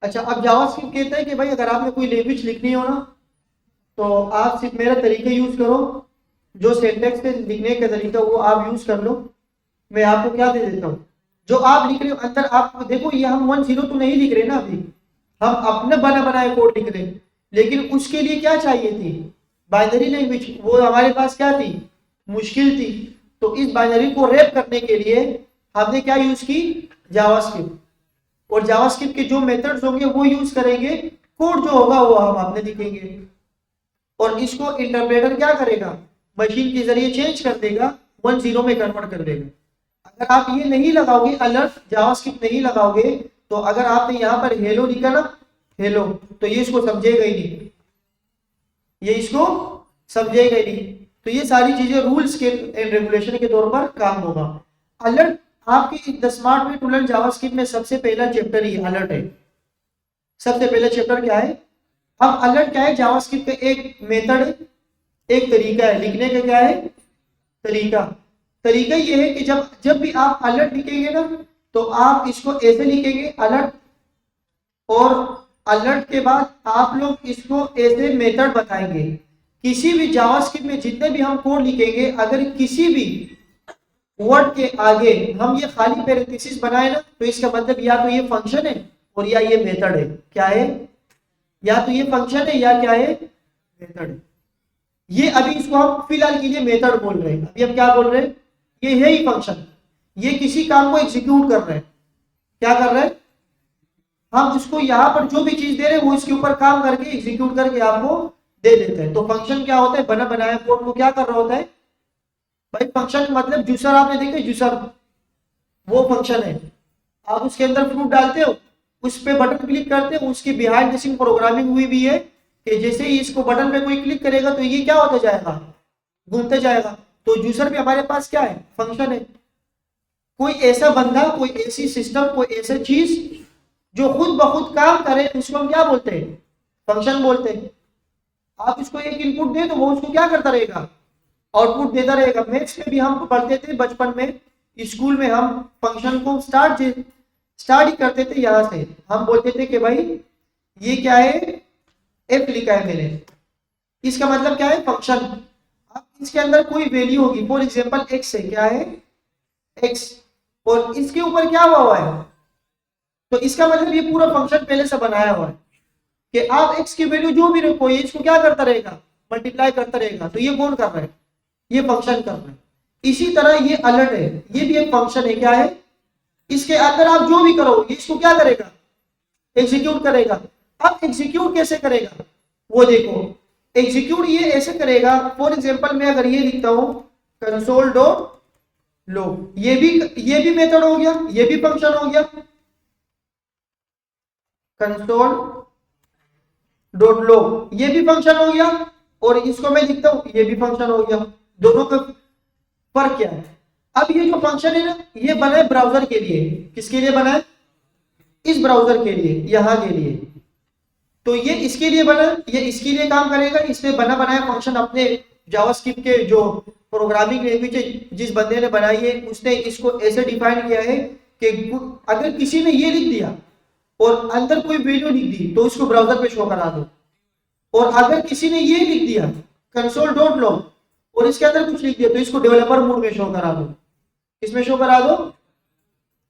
अच्छा अब जावास्क्रिप्ट कहता है कि भाई अगर आपने कोई लैंग्वेज लिखनी हो ना, तो आप सिर्फ मेरा तरीका यूज करो, जो सिंटैक्स पे लिखने का तरीका वो आप यूज कर लो। मैं आपको क्या दे देता हूँ, जो आप लिख रहे हो अंदर आप देखो, ये हम 1-0 तो नहीं लिख रहे ना अभी, हम अपने बना बनाए कोड लिख रहे हैं। लेकिन उसके लिए क्या चाहिए थी? Binary language. वो हमारे पास क्या थी? मुश्किल थी। तो इस बाइनरी को रैप करने के लिए हमने क्या यूज की? जावास्क्रिप्ट। और जावास्क्रिप्ट के जो मेथड्स होंगे वो यूज करेंगे, कोड जो होगा वो हम अपने लिखेंगे। और इसको इंटरप्रेटर क्या करेगा? मशीन के जरिए चेंज कर देगा, 1-0 में कन्वर्ट कर देगा। अगर आप ये नहीं लगाओगे, अलर्ट जावास्क्रिप्ट नहीं लगाओगे, तो अगर आपने यहाँ पर हेलो लिखा ना, हेलो, तो ये इसको समझेगा ही नहीं, ये इसको समझेगा ही नहीं। तो ये सारी चीजें रूल्स के एंड रेगुलेशन के तौर पर काम होगा। अलर्ट आपके the smart way to learn JavaScript में सबसे पहला चैप्टर ही अलर्ट है। सबसे पहला चैप्टर क्या है? अब अलर्ट क्या है? जावास्क्रिप्ट का एक मेथड है, एक तरीका है लिखने का। क्या है तरीका? तरीका ये है कि जब जब भी आप अलर्ट लिखेंगे ना, तो आप इसको ऐसे लिखेंगे अलर्ट, और अलर्ट के बाद आप लोग इसको ऐसे मेथड बताएंगे। किसी भी जावास्क्रिप्ट में जितने भी हम कोड लिखेंगे, अगर किसी भी वर्ड के आगे हम ये खाली पैरेंथेसिस बनाए ना, तो इसका मतलब या तो ये फंक्शन है और या ये मेथड है। क्या है? या तो ये फंक्शन है या क्या है? मेथड है। ये अभी इसको हम फिलहाल के लिए मेथड बोल रहे हैं। अभी हम क्या बोल रहे हैं? ये है ही फंक्शन। ये किसी काम को एग्जीक्यूट कर रहे हैं। क्या कर रहे हैं? हम उसको यहाँ पर जो भी चीज दे रहे हैं वो इसके ऊपर काम करके एग्जीक्यूट करके आपको दे देते हैं। तो फंक्शन क्या होता है? बना बनाया कोड को क्या कर रहा होता है भाई? फंक्शन मतलब जूसर, आपने देखे जूसर, वो फंक्शन है। आप उसके अंदर फ्रूट डालते हो, उस पे बटन क्लिक करते हो, उसकी बिहाइंड द सीन प्रोग्रामिंग हुई भी है कि जैसे ही इसको बटन पे कोई क्लिक करेगा तो ये क्या होता जाएगा? घूमते जाएगा। तो जूसर भी हमारे पास क्या है? फंक्शन है। कोई ऐसा बंदा, कोई ऐसी सिस्टम, कोई ऐसा चीज जो खुद ब खुद काम करे, उसको हम क्या बोलते हैं? फंक्शन बोलते हैं। आप इसको एक इनपुट दे तो वो उसको क्या करता रहेगा? आउटपुट देता रहेगा। मैथ्स में भी हम पढ़ते थे बचपन में, स्कूल में हम फंक्शन को स्टार्ट ही करते थे यहां से। हम बोलते थे कि भाई ये क्या है? एफ लिखा है मैंने, इसका मतलब क्या है? फंक्शन। अब इसके अंदर कोई वैल्यू होगी, फॉर एग्जांपल एक्स है। क्या है? एक्स। और इसके ऊपर क्या हुआ है? तो इसका मतलब ये पूरा फंक्शन पहले से बनाया हुआ है कि आप एक्स की वैल्यू जो भी रखो, ये इसको क्या करता रहेगा? मल्टीप्लाई करता रहेगा। तो ये कौन कर रहा है? ये फंक्शन कर रहा है। इसी तरह ये अलर्ट है, ये भी एक फंक्शन है। क्या है? इसके अंदर आप जो भी करो, ये इसको क्या करेगा? एग्जीक्यूट करेगा। अब एग्जीक्यूट कैसे करेगा वो देखो। एग्जीक्यूट ये ऐसे करेगा, फॉर एग्जांपल मैं अगर ये लिखता हूं कंसोल डॉट लॉग, ये भी मेथड हो गया, ये भी फंक्शन हो गया। कंसोल डॉट लॉग ये भी फंक्शन हो गया, और इसको मैं लिखता हूं ये भी फंक्शन हो गया। दोनों का फर्क क्या है? अब ये जो फंक्शन है ना, ये बना है ब्राउजर के लिए। किसके लिए बना है? इस ब्राउजर के लिए, यहां के लिए। तो ये इसके लिए बना, ये इसके लिए काम करेगा। इसमें बना बनाया फंक्शन अपने जावास्क्रिप्ट के जो प्रोग्रामिंग लैंग्वेज जिस बंदे ने बनाई है, उसने इसको ऐसे डिफाइन किया है कि अगर किसी ने ये लिख दिया और अंदर कोई वैल्यू लिख दी तो उसको ब्राउजर पे शो करा दो। और अगर किसी ने ये लिख दिया कंसोल डॉट लॉग और इसके अंदर कुछ लिख दिया तो इसको डेवलपर मोड में शो करा दो। इसमें शो करा दो।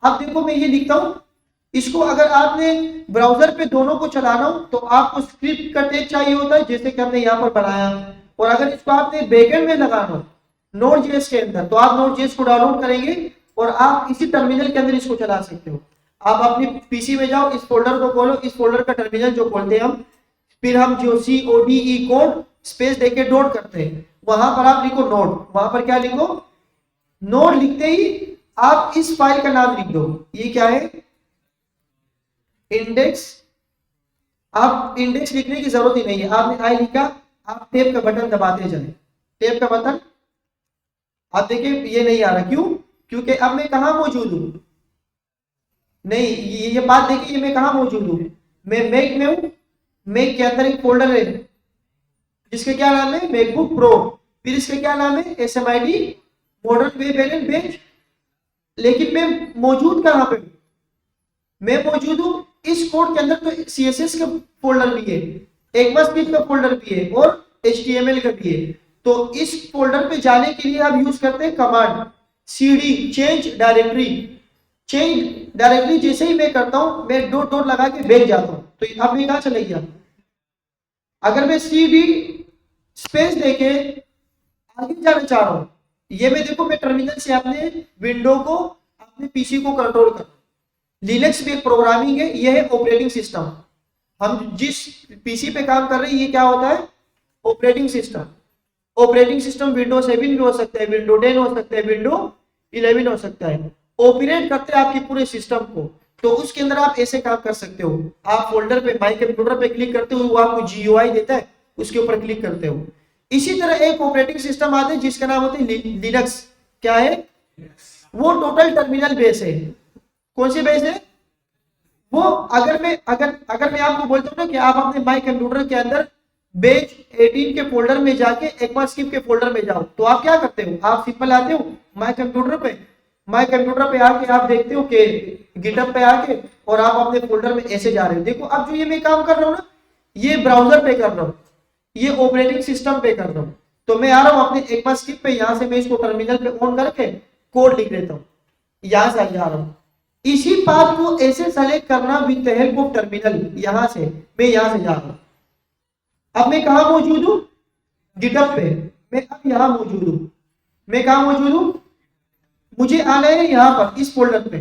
अब देखो मैं ये लिखता हूं, इसको अगर आपने ब्राउजर पे दोनों को चलाना हो तो आपको स्क्रिप्ट का टेक्स्ट चाहिए होता है, जैसे कि हमने यहाँ पर बनाया और अगर इसको आपने बैकएंड में लगाना हो Node.js के अंदर, तो आप Node.js को डाउनलोड करेंगे और आप इसी टर्मिनल के अंदर इसको चला सकते हो। आप अपनी पीसी में जाओ, इस फोल्डर को खोलो, इस फोल्डर का टर्मिनल जो खोलते हैं हम, फिर हम जो CODE कोड स्पेस देके डॉट करते हैं, वहां पर आप लिखो नोड, वहां पर क्या लिखो, नोड लिखते ही आप इस फाइल का नाम लिख दो। ये क्या है, इंडेक्स। आप इंडेक्स लिखने की जरूरत ही नहीं है, आपने आई लिखा, आप टेप का बटन दबाते जाए, टेप का बटन। आप देखिए ये नहीं आ रहा, क्यों? क्योंकि अब मैं कहां मौजूद हूं, नहीं ये बात देखिए, मैं कहां मौजूद हूं, मैं मैक में हूं। मैक के अंदर एक फोल्डर है जिसके क्या नाम है, मैकबुक प्रो, फिर इसके क्या नाम है, SMID modern web element bench. लेकिन मैं मौजूद कहां पे हूं, मैं मौजूद हूं इस कोड के अंदर। तो CSS का फोल्डर भी है, ECMAScript का फोल्डर भी है और HTML का भी है। तो इस फोल्डर पे जाने के लिए आप यूज करते हैं command CD change directory. Change directory जैसे ही मैं करता हूं, मैं डॉट डॉट लगा के भेज जाता हूं। तो अब मैं कहां चले गया, अगर मैं CD स्पेस देके आगे जाना चाह रहा हूं, ये मैं देखो, मैं टर्मिनल से अपने विंडो को, अपने पीसी को कंट्रोल कर, लिनक्स भी एक प्रोग्रामिंग है, ये है ऑपरेटिंग सिस्टम। हम जिस पीसी पे काम कर रहे हैं, ये क्या होता है, operating system. Operating system window 7 भी हो सकता है, विंडो 10 हो सकता है, विंडो 11 हो सकता है। ऑपरेट करते हैं आपके पूरे सिस्टम को। तो उसके अंदर आप ऐसे काम कर सकते हो, आप फोल्डर पे माई कंप्यूटर पे क्लिक करते हो, वो आपको GUI देता है, उसके ऊपर क्लिक करते हो। इसी तरह एक ऑपरेटिंग सिस्टम आता है जिसका नाम होता है लिनक्स। क्या है वो, टोटल टर्मिनल बेस है। कौन सी बेस है वो, अगर मैं आपको बोलता हूँ ना कि आप अपने माई कंप्यूटर के अंदर बेज 18 के फोल्डर में जाके ECMAScript के फोल्डर में जाओ, तो आप क्या करते हो, आप सिंपल आते हो माई कंप्यूटर पे आके आप देखते हो कि गिटहब पे आके, और आप अपने फोल्डर में ऐसे जा रहे हो। देखो अब जो ये मैं काम कर रहा हूँ ना, ये ब्राउजर पे कर रहा हूँ, ये ऑपरेटिंग सिस्टम पे कर रहा हूँ। तो मैं आ रहा हूँ अपने ECMAScript पे, यहाँ से मैं इसको टर्मिनल पे ऑन करके कोड लिख देता हूँ, यहाँ से जा रहा हूँ। इसी पाथ को ऐसे सेलेक्ट करना with the help of terminal, यहाँ से मैं यहाँ से जा रहा हूँ। अब मैं कहा मौजूद हूँ, गिटहब पे। मैं अब यहाँ मौजूद हूँ, मैं कहा मौजूद हूँ, मुझे आना है यहाँ पर इस फोल्डर पे।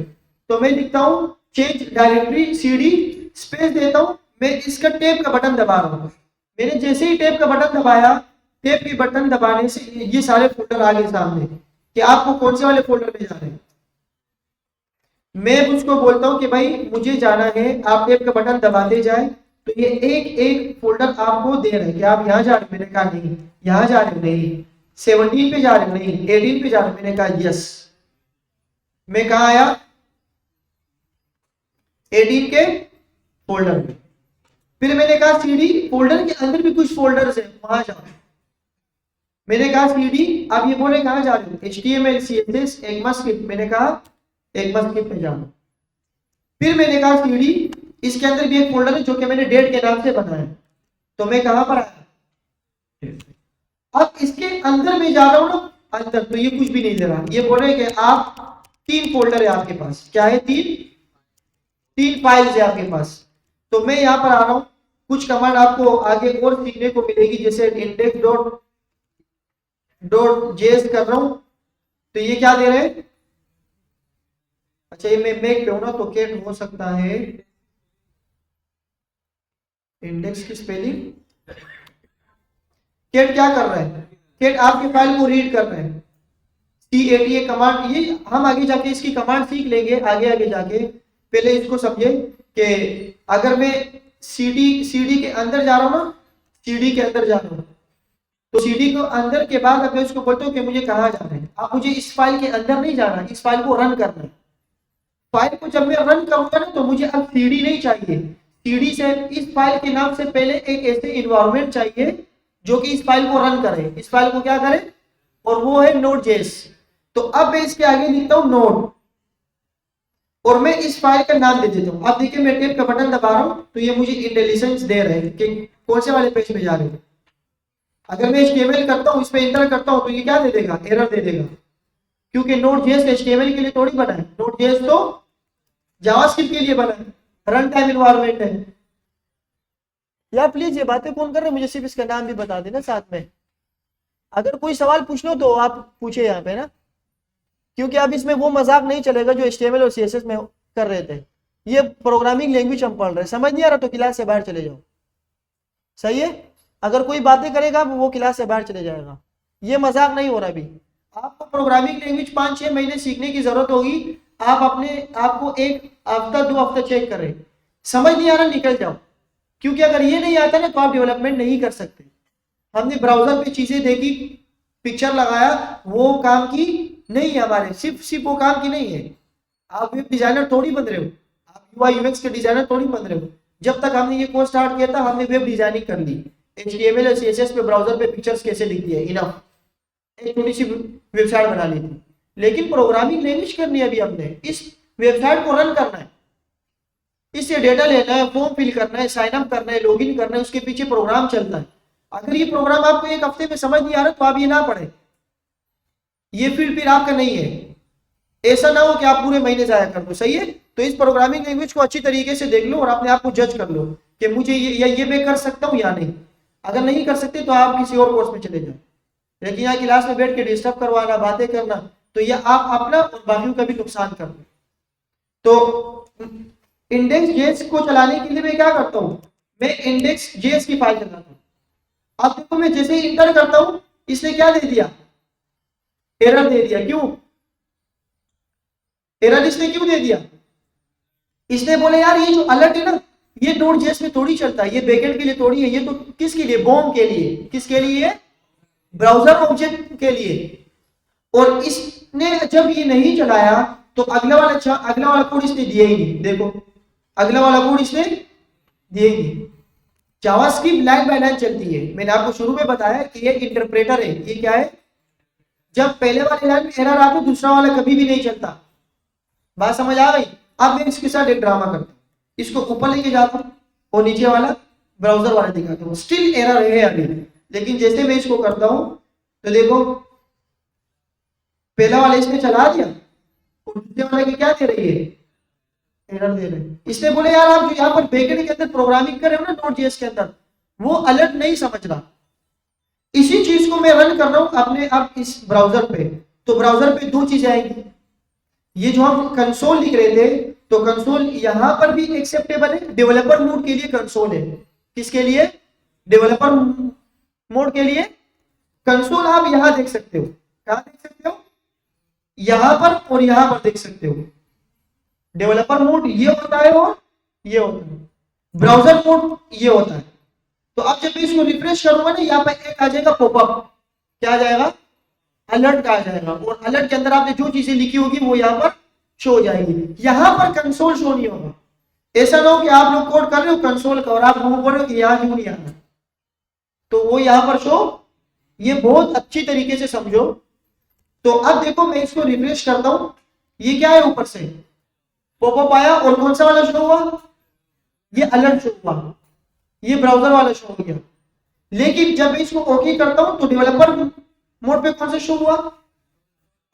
तो मैं लिखता हूँ चेंज डायरेक्टरी CD स्पेस देता हूँ, मैं इसका टेप का बटन दबा रहा हूँ। मैंने जैसे ही टेप का बटन दबाया, टेप के बटन दबाने से ये सारे फोल्डर आ गए सामने कि आपको कौन से वाले फोल्डर में जाना है। मैं उसको बोलता हूँ कि भाई मुझे जाना है, आप टेप का बटन दबाते जाए, तो ये एक एक फोल्डर आपको दे रहे हैं कि आप यहाँ जा रहे हो। मैंने कहा नहीं, यहाँ जा रहे हो नहीं, 17 पे जा रहे हो नहीं, 18 पे जा रहे हो। मैंने कहा यस। मैं कहा आया, 18 के फोल्डर में। फिर मैंने कहा CD फोल्डर के अंदर भी कुछ फोल्डर्स है, वहां जाओ। मैंने कहा CD, आप ये बोले कहां जा रहे हो, HTML CSS ECMAScript। मैंने कहा ECMAScript पे जाओ। फिर मैंने कहा CD इसके अंदर भी एक फोल्डर है जो कि मैंने डेट के नाम से बनाया, तो मैं कहां पर आया, अब इसके अंदर में जा रहा हूं ना अंदर, तो ये कुछ भी नहीं दे रहा। ये बोल रहे कि आप 3 फोल्डर है आपके पास, क्या है, 3 फाइल्स है आपके पास। तो मैं यहाँ पर आ रहा हूँ, कुछ कमांड आपको आगे और सीखने को मिलेगी, जैसे इंडेक्स डॉट जेएस कर रहा हूं, तो ये क्या दे रहे हैं, अच्छा ये मैं मैक पे हूं ना, तो कैट हो सकता है इंडेक्स की स्पेलिंग। कैट क्या कर रहा है, कैट आपके फाइल को रीड कर रहा है। CATA कमांड, ये हम आगे जाके इसकी कमांड सीख लेंगे, आगे जाके। पहले इसको समझे कि अगर मैं CD के अंदर जा रहा हूं ना, CD के अंदर जा रहा हूं, तो CD को अंदर के बाद अब मैं उसको बोलता हूँ कि मुझे कहाँ जाना है। अब मुझे इस फाइल के अंदर नहीं जाना, इस फाइल को रन करना है। फाइल को जब मैं रन करूंगा ना, तो मुझे अब CD नहीं चाहिए। CD से इस फाइल के नाम से पहले एक ऐसे इन्वायरमेंट चाहिए जो कि इस फाइल को रन करे, इस फाइल को क्या करे, और वो है Node.js। तो अब मैं इसके आगे लिखता हूँ नोड, और मैं इस फाइल का नाम दे देता हूँ। अब देखिए मैं टेप का बटन दबा रहा हूँ, तो ये मुझे इंटेलिजेंस दे रहे हैं कि कौन से वाले पेज पे जा रहे हैं। अगर मैं HTML करता हूँ, इसमें इंटर करता हूँ, तो ये क्या दे देगा, एरर दे देगा, क्योंकि Node.js HTML के लिए थोड़ी बना है, Node.js तो जावास्क्रिप्ट के लिए बना है, रन टाइम इन्वायरमेंट है। यार प्लीज ये बातें कौन कर रहे हैं, मुझे सिर्फ इसका नाम भी बता देना साथ में। अगर कोई सवाल पूछ लो तो आप पूछे यहाँ पे ना, क्योंकि अब इसमें वो मजाक नहीं चलेगा जो HTML और CSS में कर रहे थे। ये प्रोग्रामिंग लैंग्वेज हम पढ़ रहे हैं, समझ नहीं आ रहा तो क्लास से बाहर चले जाओ, सही है। अगर कोई बातें करेगा वो क्लास से बाहर चले जाएगा, ये मजाक नहीं हो रहा अभी। आपको प्रोग्रामिंग लैंग्वेज 5-6 महीने सीखने की जरूरत होगी। आप अपने आपको एक हफ्ता 2 हफ्ता चेक करें, समझ नहीं आ रहा निकल जाओ, क्योंकि अगर ये नहीं आता ना तो आप डेवलपमेंट नहीं कर सकते। हमने ब्राउजर पे चीजें देखी, पिक्चर लगाया, वो काम की नहीं है हमारे, सिर्फ वो काम की नहीं है। आप वेब डिजाइनर थोड़ी बन रहे हो, आप UI UX के डिजाइनर थोड़ी बन रहे हो। जब तक हमने ये कोर्स स्टार्ट किया था हमने वेब डिजाइनिंग कर ली, HTML और CSS पे ब्राउजर पे पिक्चर्स कैसे लिखती है, इनफ, एक छोटी सी वेबसाइट बना ली थी। लेकिन प्रोग्रामिंग लैंग्वेज करनी है अभी हमने, इस वेबसाइट को रन करना है, इससे डेटा लेना है, फॉर्म फिल करना है, साइन अप करना है, लॉगिन करना है, उसके पीछे प्रोग्राम चलता है। अगर ये प्रोग्राम आपको एक हफ्ते में समझ नहीं आ रहा तो आप ये ना पढ़े, ये फील्ड फिर आपका नहीं है। ऐसा ना हो कि आप पूरे महीने जाया कर दो, सही है। तो इस प्रोग्रामिंग लैंग्वेज को अच्छी तरीके से देख लो और अपने आप को जज कर लो कि मुझे ये मैं कर सकता हूँ या नहीं। अगर नहीं कर सकते तो आप किसी और कोर्स में चले जाओ, लेकिन यहाँ क्लास में बैठ के डिस्टर्ब करवाना, बातें करना, तो ये आप अपना और बाकियों का भी नुकसान कर दो। तो इंडेक्स जेएस को चलाने के लिए मैं क्या करता हूँ, मैं इंडेक्स जेएस की फाइल चलाता हूँ। अब देखो मैं जैसे ही इंटर करता हूँ इसने क्या दे दिया, एरर दे दिया। क्यों एरर इसने क्यों दे दिया, इसने बोले यार ये जो अलर्ट है ना ये नोड जेएस में थोड़ी चलता है, ये बैकएंड के लिए थोड़ी है, ये तो किसके लिए, बॉम के लिए, किसके लिए, ब्राउजर ऑब्जेक्ट के लिए। और इसने जब ये नहीं चलाया तो अगला वाला कोड इसने दिया ही नहीं। देखो अगला वाला कोड इसने दिया ही नहीं। जावास्क्रिप्ट लाइन बाय लाइन चलती है, मैंने आपको शुरू में बताया कि ये इंटरप्रेटर है। ये क्या है, जब पहले वाले लाइन में एरर आता दूसरा वाला कभी भी नहीं चलता। बात समझ आ गई। अब मैं इसके साथ एक ड्रामा करता हूँ, इसको ऊपर लेके जाता हूँ और नीचे वाला ब्राउजर वाला दिखाता हूँ, स्टिल एरर है अभी। लेकिन जैसे मैं इसको करता हूँ तो देखो पहला वाला इसने चला दिया और दूसरे वाले की क्या दे रही है, एरर दे रहे हैं। इसने बोले यार आप जो यहाँ पर बैकएंड के अंदर प्रोग्रामिंग कर रहे हो ना नोड.js के अंदर, वो अलर्ट नहीं समझ रहा। इसी चीज को मैं रन कर रहा हूं अपने आप इस ब्राउजर पे, तो ब्राउजर पे दो चीजें आएंगी। ये जो हम कंसोल लिख रहे थे तो कंसोल यहां पर भी एक्सेप्टेबल है, डेवलपर मोड के लिए कंसोल है। किसके लिए, डेवलपर मोड के लिए कंसोल। आप यहां देख सकते हो, कहां देख सकते हो, यहां पर और यहां पर देख सकते हो। डेवलपर मोड ये होता है और ये होता है, ब्राउजर मोड ये होता है। तो अब जब मैं इसको रिफ्रेश करूंगा ना यहाँ पर एक आ जाएगा पॉपअप, क्या आ जाएगा, अलर्ट का आ जाएगा। और अलर्ट के अंदर आपने जो चीजें लिखी होगी वो यहाँ पर शो हो जाएगी, यहाँ पर कंसोल शो नहीं होगा। ऐसा ना हो कि आप लोग कोड कर रहे हो कंसोल का और आप वो बोल रहे हो कि यहाँ क्यों नहीं आना, तो वो यहाँ पर शो, ये बहुत अच्छी तरीके से समझो। तो अब देखो मैं इसको रिफ्रेश करता हूं, ये क्या है, ऊपर से पॉपअप आया और कौन सा वाला शो हुआ, ये अलर्ट शो हुआ, ये ब्राउजर वाला शो हो गया। लेकिन जब मैं इसको ओके करता हूं तो डेवलपर मोड पे कौन सा शो हुआ।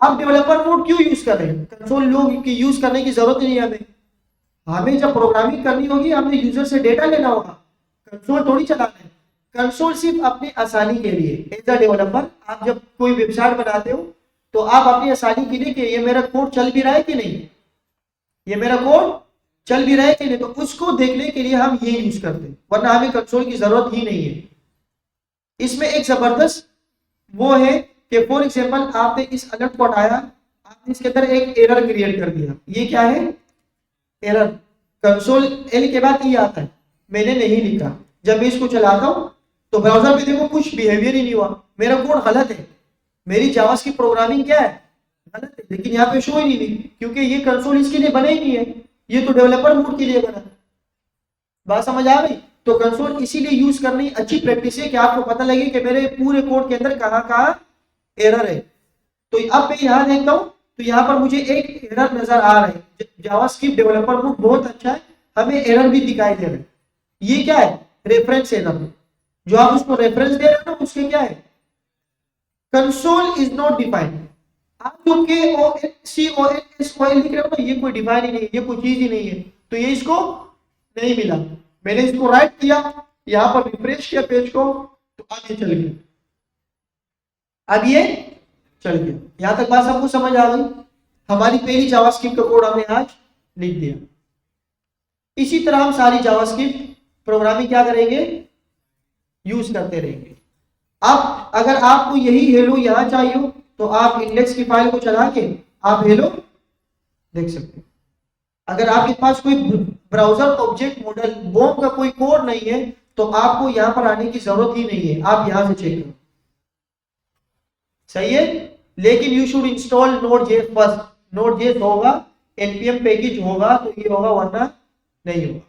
अब डेवलपर मोड क्यों यूज कर रहे हैं, कंसोल लोग की यूज करने की जरूरत नहीं है हमें। हमें जब प्रोग्रामिंग करनी होगी हमें यूजर से डेटा लेना होगा, कंसोल थोड़ी चलाना है। कंसोल सिर्फ अपनी आसानी के लिए, एज अ डेवलपर आप जब कोई वेबसाइट बनाते हो तो आप अपनी आसानी के लिए कि ये मेरा कोड चल भी रहा है कि नहीं, ये मेरा कोड चल भी रहा है कि नहीं, तो उसको देखने के लिए हम ये यूज करते हैं, वरना हमें कंसोल की जरूरत ही नहीं है। इसमें एक जबरदस्त वो है कि फॉर एग्जांपल आपने इस अलर्ट को हटाया, आपने इसके अंदर एक एरर क्रिएट कर दिया। ये क्या है, एरर, कंसोल एल के बाद ये आता है, मैंने नहीं लिखा। जब मैं इसको चलाता हूं तो ब्राउजर पे देखो कुछ बिहेवियर ही नहीं हुआ, मेरा कोड गलत है, मेरी जावास की प्रोग्रामिंग क्या है, गलत है। लेकिन यहाँ पे शो ही नहीं, क्योंकि ये कंसोल इसके लिए बना ही नहीं है, ये तो डेवलपर मोड के लिए बना। बात समझ आ गई। तो कंसोल इसीलिए यूज करनी अच्छी प्रैक्टिस है कि आपको पता लगे कि मेरे पूरे कोड के अंदर कहाँ कहाँ एरर है। तो अब मैं यहाँ देखता हूँ तो यहाँ पर मुझे एक एरर नजर आ रहा है, जावास्क्रिप्ट डेवलपर मोड बहुत अच्छा है, हमें एरर भी दिखाई दे रहा है। ये क्या है, रेफरेंस एरर, जो आप उसको रेफरेंस दे रहे हो ना उसके क्या है, कंसोल इज नॉट डिफाइंड। आप जो CONSOL लिख रहे हो ना, ये कोई डिफाइन ही नहीं है, ये कोई चीज ही नहीं है, तो ये इसको नहीं मिला। मैंने इसको राइट किया, यहाँ पर रिफ्रेश किया पेज को, तो आगे चल गया। अब ये चल गया। यहां तक बात सबको समझ आ गई। हमारी पहली जावास्क्रिप्ट का कोड हमने आज लिख दिया। इसी तरह हम सारी जावास्क्रिप्ट प्रोग्रामिंग क्या करेंगे, यूज करते रहेंगे। अब अगर आपको यही हेलो यहां चाहिए हो तो आप इंडेक्स की फाइल को चला के आप हेलो देख सकते हैं। अगर आपके पास कोई ब्राउजर ऑब्जेक्ट मॉडल बॉम का कोई कोड नहीं है तो आपको यहां पर आने की जरूरत ही नहीं है, आप यहां से चेक करो। सही है, लेकिन यू शुड इंस्टॉल नोड.जेएस फर्स्ट। नोड.जेएस होगा, npm पैकेज होगा तो ये होगा, वरना नहीं होगा।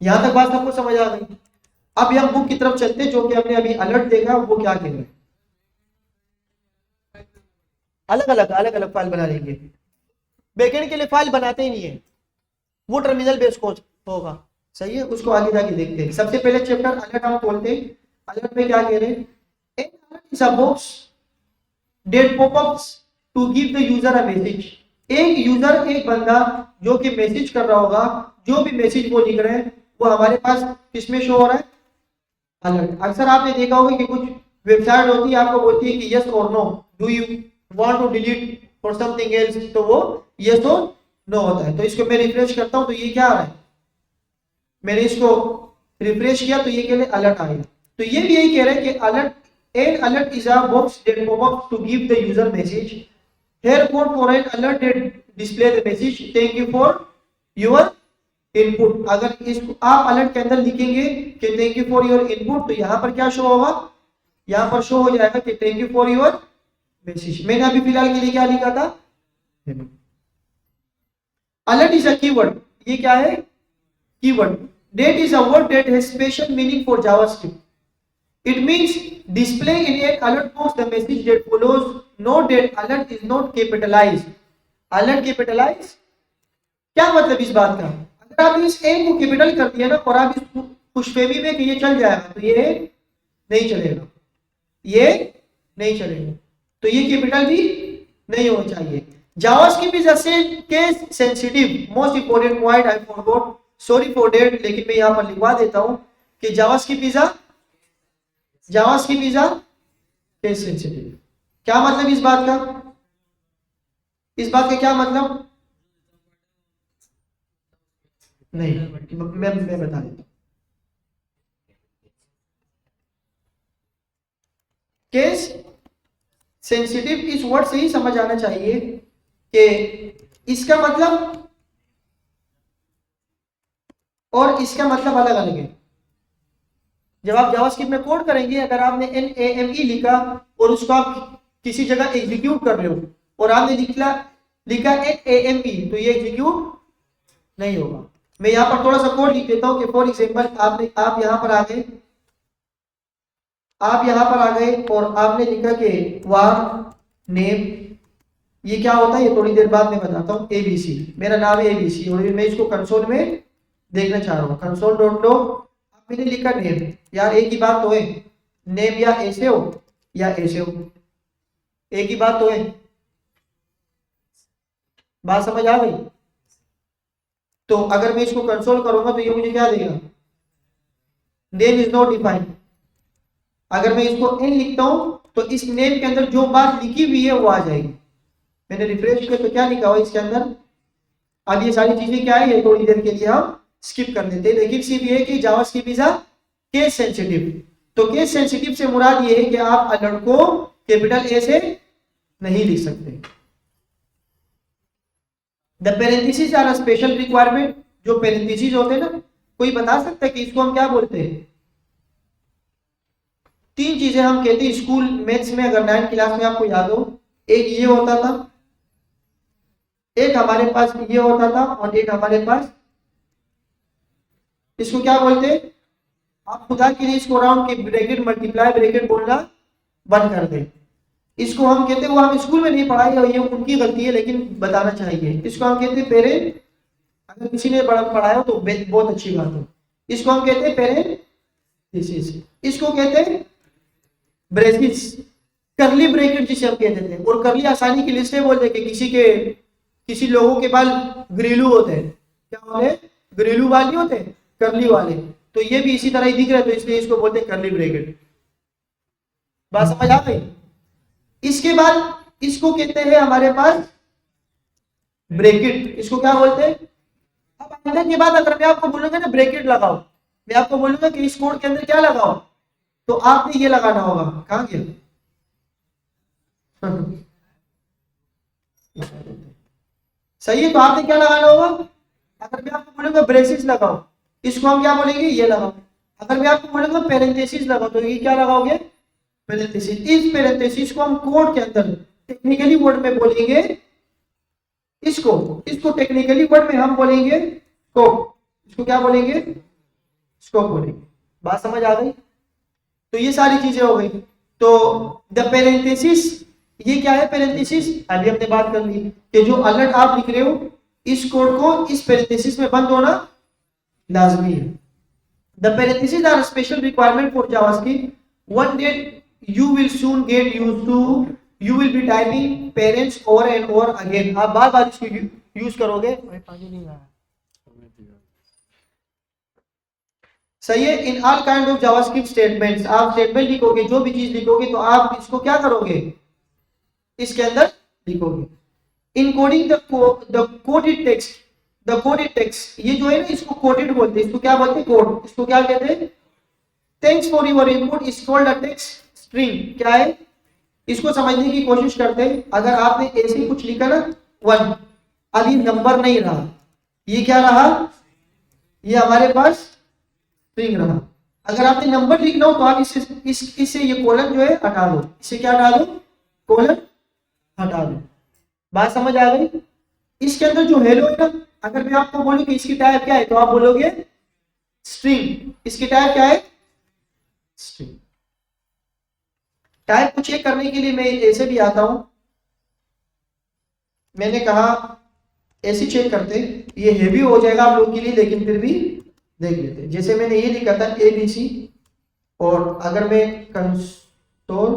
यहां तक बात सबको समझ आ गई। अब हम बुक की तरफ चलते हैं, जो कि हमने अभी अलर्ट देखा वो क्या कह रहे हैं। अलग अलग फाइल बना लेंगे। बैकएंड के लिए फाइल बनाते ही नहीं है, वो टर्मिनल बेस्ड कोड होगा। सही है, उसको आगे जाके देखते हैं। सबसे पहले चैप्टर अलर्ट हम खोलते हैं। अलर्ट में क्या कह रहे हैं, that popups to give the user a message. एक यूजर, एक बंदा जो कि मैसेज कर रहा होगा, जो भी मैसेज वो लिख रहे हैं वो हमारे पास किसमें शो हो रहा है, अलर्ट। अक्सर आपने देखा होगा कि कुछ वेबसाइट होती है, आपको बोलती है कि यस और no, do you want to delete for something else, तो वो यस और नो होता है। तो इसको मैं रिफ्रेश करता हूं तो ये क्या आ रहा है, मैंने इसको रिफ्रेश किया तो ये कह रहे अलर्ट आएगा। तो ये भी यही कह रहे हैं कि alert, an alert is a box that pop-up to give the user message. Here code for an alert that display the message thank you for your input। अगर इसको आप अलर्ट के अंदर लिखेंगे कि thank you for your input, तो यहाँ पर क्या शो होगा, यहाँ पर शो हो जाएगा कि thank you for your message. मैंने अभी फिलहाल के लिए क्या लिखा था, अलर्ट इज अ कीवर्ड। ये क्या है, keyword. That is a word that has special meaning for JavaScript. It means display in an alert box the message that follows. Note that alert is not capitalized. Alert capitalized क्या मतलब इस बात का, अगर आप इस ए को कैपिटल कर दिया ना और आप इस खुशफहमी में कि ये चल जाएगा तो ये नहीं चलेगा, ये नहीं चलेगा। तो ये कैपिटल भी नहीं होना चाहिए। JavaScript is a case sensitive. Most important point I forgot, sorry for that, लेकिन मैं यहां पर लिखवा देता हूं कि JavaScript is a case sensitive. क्या मतलब इस बात का, इस बात का क्या मतलब, नहीं मैं बता देता हूं। केस सेंसिटिव इस वर्ड से ही समझ आना चाहिए कि इसका मतलब और इसका मतलब अलग अलग है। जब आप जावास्क्रिप्ट में कोड करेंगे, अगर आपने NAME लिखा और उसको आप किसी जगह एग्जीक्यूट कर रहे हो और आपने लिखा NAME, तो ये एग्जीक्यूट नहीं होगा। मैं यहाँ पर थोड़ा सा कोड लिख देता हूँ कि फॉर एग्जाम्पल आप यहाँ पर आ गए और आपने लिखा कि वार नेम, ये क्या होता है ये थोड़ी देर बाद मैं बताता हूँ। ABC, मेरा नाम है ABC और मैं इसको कंसोल में देखना चाह रहा हूँ। कंसोल डॉट लॉग, मैंने लिखा नेम, यार एक ही बात तो है, नेम या ऐसे हो या ऐसे हो, एक ही बात तो है। बात समझ आ गई। तो अगर मैं इसको कंसोल करूंगा तो ये मुझे क्या देगा, नेम इज नॉट डिफाइंड। अगर मैं इसको एन लिखता हूं तो इस नेम के अंदर जो बात लिखी हुई है वो आ जाएगी। मैंने रिफ्रेश किया तो क्या लिखा हुआ इसके अंदर। अब ये सारी चीजें क्या है ये थोड़ी देर के लिए हम स्किप कर देते हैं, लेकिन सिर्फ ये है कि JavaScript is a case sensitive. तो केस सेंसिटिव से मुराद ये है कि आप अलर्ट को कैपिटल ए से नहीं लिख सकते। The parenthesis are a special requirement. जो पेरेंथेसिस होते हैं ना, कोई बता सकता है कि इसको हम क्या बोलते हैं। तीन चीजें हम कहते हैं स्कूल मैथ्स में, अगर 9th क्लास में आपको याद हो, एक ये होता था, एक हमारे पास ये होता था और एक हमारे पास, इसको क्या बोलते हैं। आप खुदा के लिए इसको राउंड के ब्रैकेट मल्टीप्लाई ब्रैकेट बोलना बंद कर दें। इसको हम कहते हैं, वो हम स्कूल में नहीं पढ़ाए और ये उनकी गलती है लेकिन बताना चाहिए, इसको हम कहते हैं पेरेंट। अगर किसी ने पढ़ाया हो तो बहुत अच्छी बात हो। इसको हम कहते हैं पेरेंट, इसको कहते हैं ब्रेसिस, करली ब्रैकेट जिसे हम कहते थे। और करली आसानी के लिए इसलिए बोलते कि किसी लोगों के बाल ग्रीलू होते हैं, क्या होते हैं, ग्रीलू वाले होते हैं, करली वाले। तो ये भी इसी तरह ही दिख रहा है तो इसलिए इसको बोलते हैं करली ब्रैकेट। बात समझ आ गई? इसके बाद इसको कहते हैं हमारे पास ब्रैकेट। इसको क्या बोलते हैं? अब आने के बाद अगर मैं आपको बोलूंगा ना ब्रैकेट लगाओ, मैं आपको बोलूंगा कि इस कोड के अंदर क्या लगाओ, तो आपने ये लगाना होगा। कहां गया? सही है, तो आपने क्या लगाना होगा? अगर मैं आपको बोलूंगा ब्रेसिस लगाओ, इसको हम क्या बोलेंगे? ये लगाओ। अगर मैं आपको बोलूंगा पेरेंथेसिस लगाओ, तो ये क्या लगाओगे? पेरेंथेसिस। इस पेरेंथेसिस को हम कोड के अंदर टेक्निकली वर्ड में बोलेंगे, इसको इसको टेक्निकली वर्ड में हम बोलेंगे स्कोप। इसको क्या बोलेंगे? स्कोप बोलेंगे। बात समझ आ गई? तो ये सारी चीजें हो गई। तो द पेरेंथेसिस, ये क्या है पेरेंथेसिस? अभी हमने बात कर ली कि जो अलर्ट आप लिख रहे हो, इस कोड को इस पेरेंथेसिस में बंद होना लाजमी है। The parenthesis are special requirement for JavaScript, one that you will soon get used to. You will be typing parents over and over again. आप बार बार इसको यूज करोगे। पानी नहीं आया, सही है। In all kind of JavaScript statements, आप स्टेटमेंट लिखोगे, जो भी चीज लिखोगे तो आप इसको क्या करोगे? इसके अंदर लिखोगे। Encoding the coded text, the coded text, ये जो है ना इसको कोडेड बोलते हैं। इसको क्या बोलते हैं? कोड। इसको क्या कहते हैं? Thanks for your input is called a text string. क्या है? इसको समझने की कोशिश करते हैं। अगर आपने ऐसे ही कुछ लिखा ना 1, अब ये नंबर नहीं रहा, ये क्या रहा? ये हमारे पास स्ट्रिंग रहा। अगर आपने नंबर लिखना हो तो आप इससे ये कॉलन जो है हटा दो। इससे क्या हटा दो? कॉलन हटा दो। बात समझ आ गई? इसके अंदर जो हेलो है ना, अगर मैं आपको बोलूं कि इसकी टाइप क्या है, तो आप बोलोगे स्ट्रिंग। इसकी टाइप क्या है? स्ट्रिंग। टाइप को चेक करने के लिए मैं ऐसे भी आता हूं। मैंने कहा ऐसे चेक करते, ये हेवी हो जाएगा आप लोगों के लिए, लेकिन फिर भी देख लेते। जैसे मैंने ये लिखा था ABC, और अगर मैं कंसोल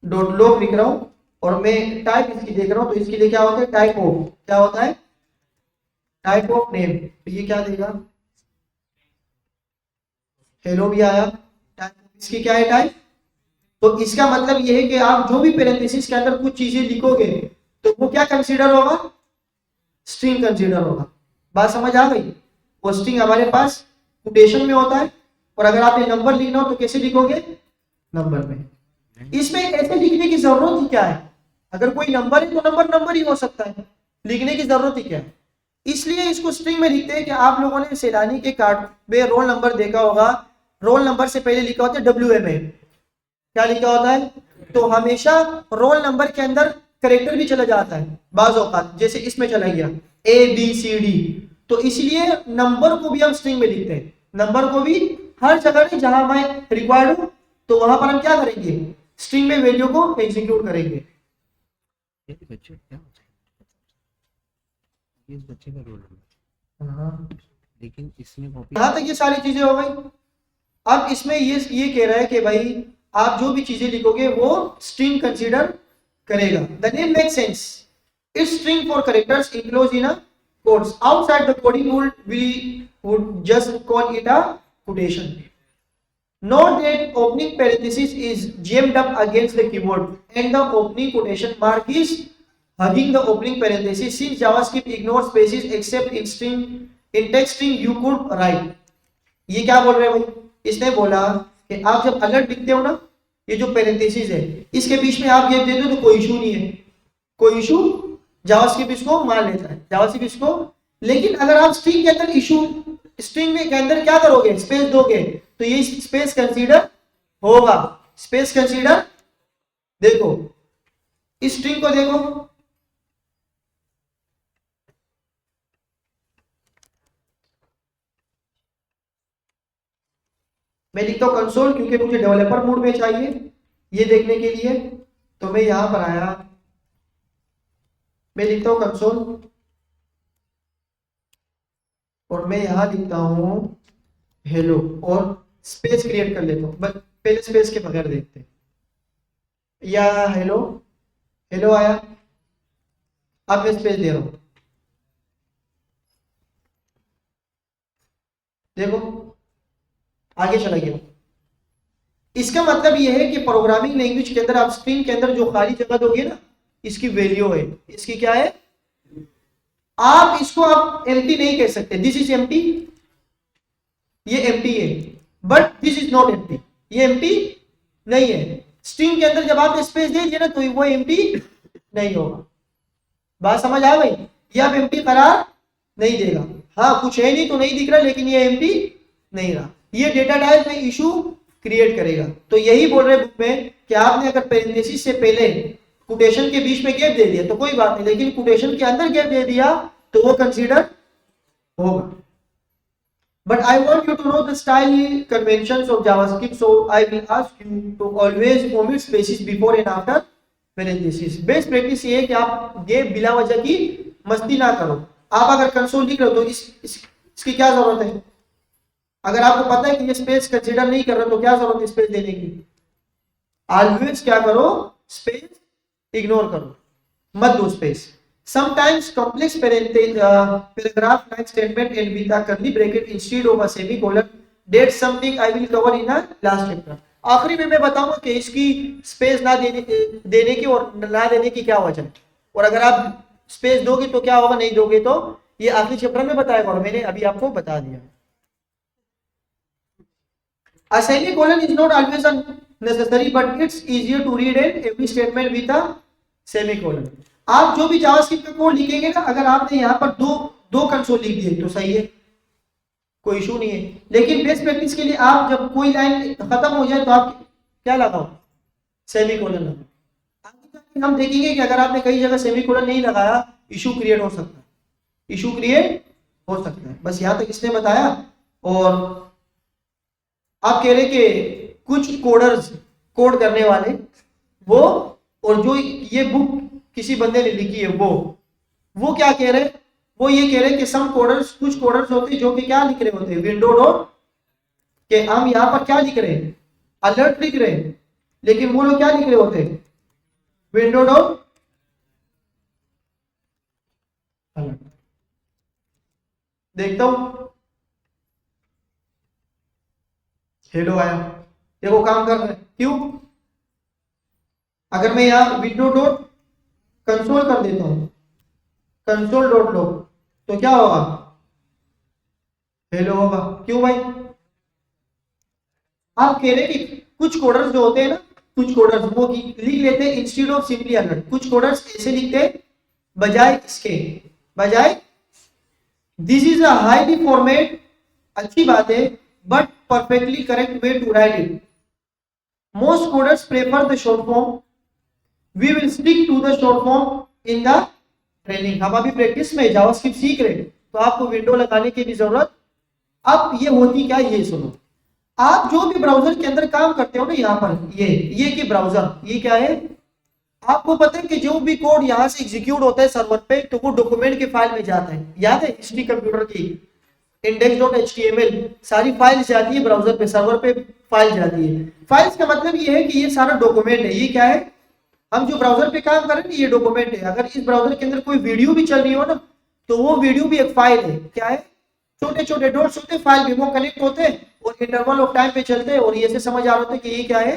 डॉट लॉग लिख रहा हूं और मैं टाइप इसकी देख रहा हूं, तो इसके लिए क्या होता है? Type of. क्या होता है? Type of name. तो ये क्या देगा? हेलो भी आया। टाइप इसकी क्या है? टाइप। तो इसका मतलब ये है कि आप जो भी पेरेंथेसिस के अंदर कुछ चीजें लिखोगे तो वो क्या कंसीडर होगा? स्ट्रिंग कंसीडर होगा। बात समझ आ गई? वो स्ट्रिंग हमारे पास कोटेशन में होता है, और अगर आपने नंबर लिखना हो तो कैसे लिखोगे? नंबर में। इसमें ऐसे लिखने की जरूरत ही क्या है? अगर कोई नंबर है तो नंबर नंबर ही हो सकता है, लिखने की जरूरत ही क्या है? इसलिए इसको स्ट्रिंग में लिखते हैं। कि आप लोगों ने सैलानी के कार्ड पे रोल नंबर देखा होगा, रोल नंबर से पहले लिखा होता है WMA। क्या लिखा होता है? तो हमेशा रोल नंबर के अंदर करेक्टर भी चला जाता है बाज औकात, जैसे इसमें चला गया ABCD। तो इसलिए नंबर को भी हम स्ट्रिंग में लिखते हैं। नंबर को भी हर जगह नहीं, जहां मैं रिक्वायर्ड हूं तो वहां पर हम क्या करेंगे? स्ट्रिंग में वैल्यू को एग्जीक्यूट करेंगे। बच्चे क्या होता है? इस बच्चे का रोल नंबर, हाँ, लेकिन इसमें कॉपी। यहां तक ये सारी चीजें हो गई। अब इसमें ये कह रहा है कि भाई आप जो भी चीजें लिखोगे वो स्ट्रिंग कंसीडर करेगा। The name make sense, it's string for characters enclose in a quotes outside the coding rule, we would just call it a quotation. Note that opening parenthesis is jammed up against the keyboard and the opening quotation mark is hugging the opening parenthesis. Since JavaScript ignores spaces except in text string you could write. ये क्या बोल रहे हैं भाई? इसने बोला कि आप जब अलर्ट लिखते हो ना, ये जो पेरेंथेसिस है इसके बीच में आप ये दे दो तो कोई इशू नहीं है, कोई इशू जावास्क्रिप्ट इसको मान लेता है, जावास्क्रिप्ट इसको। लेकिन अगर आप स्ट्रिंग के अंदर इशू, स्ट्रिंग में के अंदर क्या करोगे? स्पेस दोगे, तो ये स्पेस कंसीडर होगा। स्पेस कंसीडर, देखो इस स्ट्रिंग को देखो, मैं लिखता हूं कंसोल क्योंकि मुझे डेवलपर मोड में चाहिए ये देखने के लिए। तो मैं यहां पर आया, मैं लिखता हूं कंसोल और मैं यहां लिखता हूं हेलो और स्पेस क्रिएट कर लेता हूं। बस पहले स्पेस के बगैर देखते हैं। या हेलो, हेलो आया, अब मैं स्पेस दे रहा हूं, देखो आगे चला गया। इसका मतलब ये है कि प्रोग्रामिंग लैंग्वेज के अंदर आप स्ट्रिंग के अंदर जो खाली जगह दोगे ना, इसकी वैल्यू है, इसकी क्या है, आप इसको आप एम्प्टी नहीं कह सकते, दिस इज एम्प्टी, ये एम्प्टी है, but this is not empty, ये एम्प्टी नहीं है। स्ट्रिंग के अंदर जब आप स्पेस दे दिए ना तो वो एम्प्टी नहीं होगा। बात समझ आ गई? ये आप एम्प्टी करार नहीं देगा। हाँ कुछ है नहीं तो नहीं दिख रहा, लेकिन ये एम्प्टी नहीं रहा, ये डेटा टाइप में इशू क्रिएट करेगा। तो यही बोल रहे बुक में कि आपने अगर पेरेंथेसिस से पहले कोटेशन के बीच में गैप दे दिया तो कोई बात नहीं, लेकिन कोटेशन के अंदर गैप दे दिया तो वो कंसीडर होगा। But I want you to know the style conventions of JavaScript, so I will ask you to always omit spaces before and after parentheses. Best practice ये है कि आप गैप बिला वजह की मस्ती ना करो। आप अगर कंसोल लिख रहे हो तो इसकी क्या जरूरत है? अगर आपको पता है कि ये स्पेस कंसीडर नहीं कर रहा तो क्या जरूरत है स्पेस देने की? ऑलवेज क्या करो, स्पेस इग्नोर करो, मत दो space. Sometimes complex paragraph like statement end with a curly bracket instead of a semicolon. That's something I will cover in a last chapter. आखिरी में मैं बताऊंगा कि इसकी स्पेस ना देने की और ना देने की क्या वजह है, और अगर आप स्पेस दोगे तो क्या होगा, नहीं दोगे तो ये आखिरी चैप्टर में बताएगा, और मैंने अभी आपको बता दिया। A semicolon is not always necessary, but it's easier to read and every statement with a semicolon. आप जो भी जावास्क्रिप्ट का कोड लिखेंगे ना, अगर आपने यहाँ पर दो कंसोल लिख दिए तो सही है, कोई इशू नहीं है। लेकिन बेस्ट प्रैक्टिस के लिए आप जब कोई लाइन खत्म हो जाए तो आप क्या लगाओ, सेमीकोलन लगाओ। आगे जाके हम देखेंगे कि अगर आपने कई जगह सेमीकोलन नहीं लगाया इशू क्रिएट हो सकता है, इशू क्रिएट हो सकता है। बस यहाँ तक इसने बताया। और आप कह रहे कि कुछ कोडर्स कोड करने वाले वो, और जो ये बुक किसी बंदे ने लिखी है वो क्या कह रहे हैं, वो ये कह रहे हैं कि सम कोडर्स, कुछ कोडर्स होते हैं जो कि क्या लिख रहे होते हैं, विंडो डॉट के हम यहाँ पर क्या लिख रहे हैं, अलर्ट लिख रहे हैं, लेकिन वो लोग क्या लिख रहे होते हैं, विंडो डॉट अलर्ट। देखता हूं हेलो आया, देखो काम कर रहे हैं, क्यों? अगर मैं यहाँ विंडो डॉट कंसोल कर देता हूं, कंसोल डॉट लॉग, तो क्या होगा, हेलो होगा। क्यों भाई? आप कह रहे कि कुछ कोडर्स जो होते हैं ना, कुछ कोडर्स वो लिख लेते हैं इंस्टेड ऑफ सिंपली अलर्ट, कुछ कोडर्स ऐसे लिखते हैं बजाय इसके, बजाय this is a highly format, अच्छी बात है, but perfectly correct way to write it. Most coders prefer the short form, we will stick to the short form in the training. हम अभी प्रैक्टिस में जावास्क्रिप्ट सीख रहे हैं तो आपको विंडो लगाने की भी जरूरत। अब ये होती क्या, ये सुनो। आप जो भी ब्राउजर के अंदर काम करते हो ना, यहाँ पर ये कि ब्राउजर, ये क्या है, आपको पता है कि जो भी कोड यहाँ से एग्जीक्यूट होता है सर्वर पे तो वो डॉक्यूमेंट के फाइल में जाता है। याद है हिस्ट्री कंप्यूटर की index.html सारी फाइल्स जाती है ब्राउजर पे, सर्वर पे फाइल जाती है। फाइल्स का मतलब ये है कि ये सारा डॉक्यूमेंट है। ये क्या है, हम जो ब्राउजर पे काम कर रहे हैं ये डॉक्यूमेंट है। अगर इस ब्राउजर के अंदर कोई वीडियो भी चल रही हो ना तो वो वीडियो भी एक फाइल है। क्या है, छोटे छोटे डॉट्स होते हैं, फाइल भी वो कनेक्ट होते हैं और इंटरवल ऑफ टाइम पे चलते हैं। और ये से समझ आ रहा था कि ये क्या है,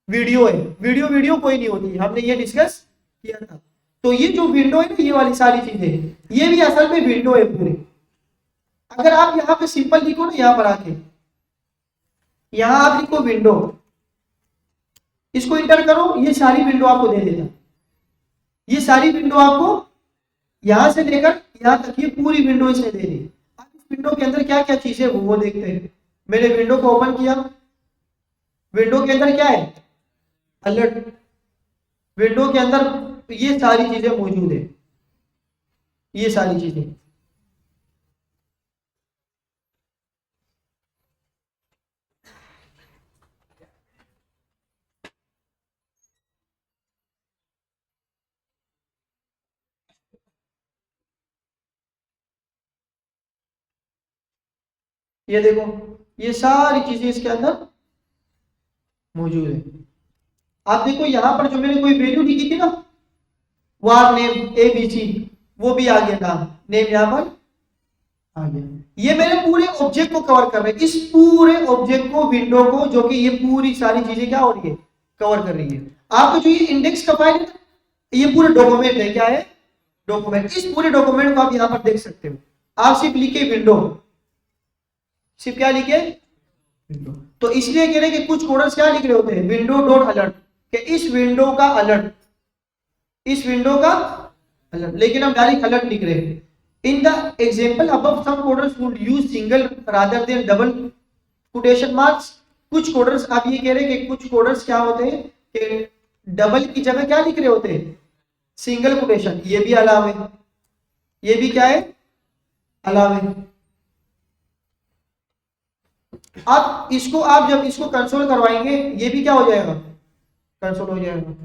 वीडियो है। वीडियो कोई नहीं होती, हमने ये डिस्कस किया था। तो ये जो विंडो है ना, ये वाली सारी चीजें ये भी असल में विंडो है पूरी। अगर आप यहाँ पे सिंपल लिखो ना, यहाँ पर आके यहाँ आप लिखो विंडो, इसको इंटर करो, ये सारी विंडो आपको दे देता। ये सारी विंडो आपको यहां से लेकर यहां तक ये पूरी विंडो इसने दे दी। अब इस विंडो के अंदर क्या क्या चीजें वो देखते हैं। मैंने विंडो को ओपन किया, विंडो के अंदर क्या है, अलर्ट। विंडो के अंदर ये सारी चीजें मौजूद है, ये सारी चीजें। ये देखो, ये सारी चीजें इसके अंदर मौजूद है। आप देखो यहाँ पर जो मैंने कोई वैल्यू लिखी थी ना, वार नेम ABC, वो भी आ गया नाम, नेम यहाँ पर आ गया। ये मेरे पूरे ऑब्जेक्ट को कवर कर रहे हैं, इस पूरे ऑब्जेक्ट को, विंडो को, जो कि ये पूरी सारी चीजें क्या हो रही है, कवर कर रही है। आपको जो ये इंडेक्स का फाइल है, ये पूरे डॉक्यूमेंट है, क्या है, डॉक्यूमेंट। इस पूरे डॉक्यूमेंट को आप यहाँ पर देख सकते हो। आप सिर्फ लिखे विंडो, सिर्फ क्या लिखे, विंडो। तो इसलिए कह रहे हैं कि कुछ कोडर्स क्या लिख रहे होते हैं, विंडो डॉट अलर्ट, कि इस विंडो का अलर्ट, इस विंडो का अलर्ट, लेकिन हम डायरेक्ट अलर्ट लिख रहे हैं। In the example above, some coders would use single rather than double quotation marks. कुछ कोडर्स, आप ये कह रहे हैं कि कुछ कोडर्स क्या होते हैं कि डबल की जगह क्या लिख रहे होते हैं, सिंगल कोटेशन। ये भी अलाव है, ये भी क्या है, अलाव है। अब इसको, आप जब इसको कंसोल करवाएंगे, ये भी क्या हो जाएगा, कंसोल हो जाएगा।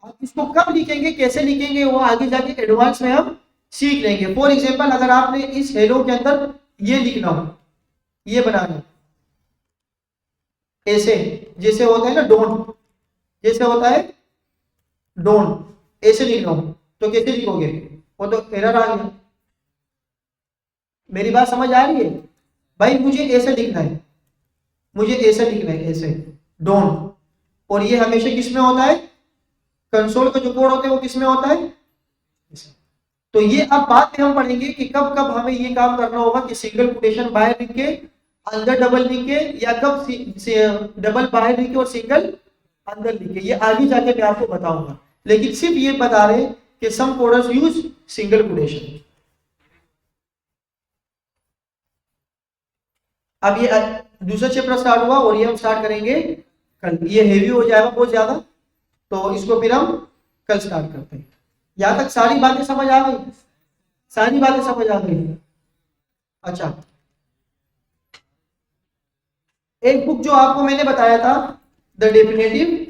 आप इसको कब लिखेंगे, कैसे लिखेंगे, वो आगे जाके एडवांस में हम सीख लेंगे। फॉर एग्जाम्पल, अगर आपने इस हेलो के अंदर ये लिखना हो, ये बनाना, ऐसे जैसे होता है ना डोंट, जैसे होता है डोंट, ऐसे लिखना हो तो कैसे लिखोगे, वो तो एरर आ गया। मेरी बात समझ आ रही है भाई, मुझे ऐसे लिखना है, मुझे ऐसे लिखना है, ऐसे डोंट। और ये हमेशा किस में होता है, कंसोल का जो कोड होता है वो किस में होता है। तो ये अब बाद में हम पढ़ेंगे कि कब कब हमें ये काम करना होगा कि सिंगल कोटेशन बाहर लिख के अंदर डबल लिख के, या कब डबल बाहर लिख के और सिंगल अंदर लिख के, ये आगे जाके मैं आपको बताऊंगा। लेकिन सिर्फ ये बता रहे कि सम कोडर्स यूज सिंगल कोटेशन। अब ये दूसरा चैप्टर स्टार्ट हुआ और ये हम स्टार्ट करेंगे कल। ये हेवी हो जाएगा बहुत ज्यादा, तो इसको फिर हम कल स्टार्ट करते हैं। यहां तक सारी बातें समझ आ गई, सारी बातें समझ आ गई। अच्छा, एक बुक जो आपको मैंने बताया था, द डेफिनेटिव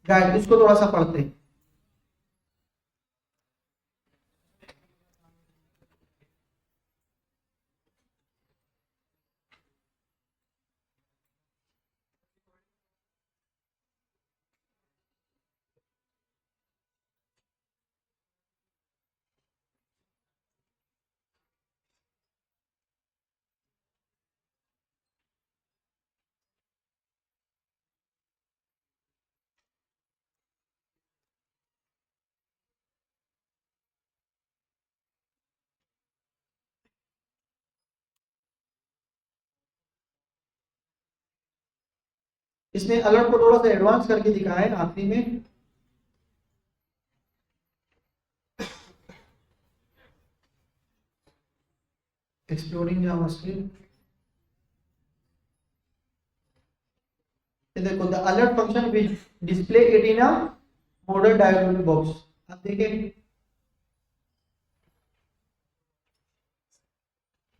गाइड, इसको थोड़ा सा पढ़ते हैं। इसने अलर्ट को थोड़ा सा एडवांस करके दिखाया है आखिरी में। एक्सप्लोरिंग जावास्क्रिप्ट, देखो the alert function which display it in a model diagram box. आप देखें,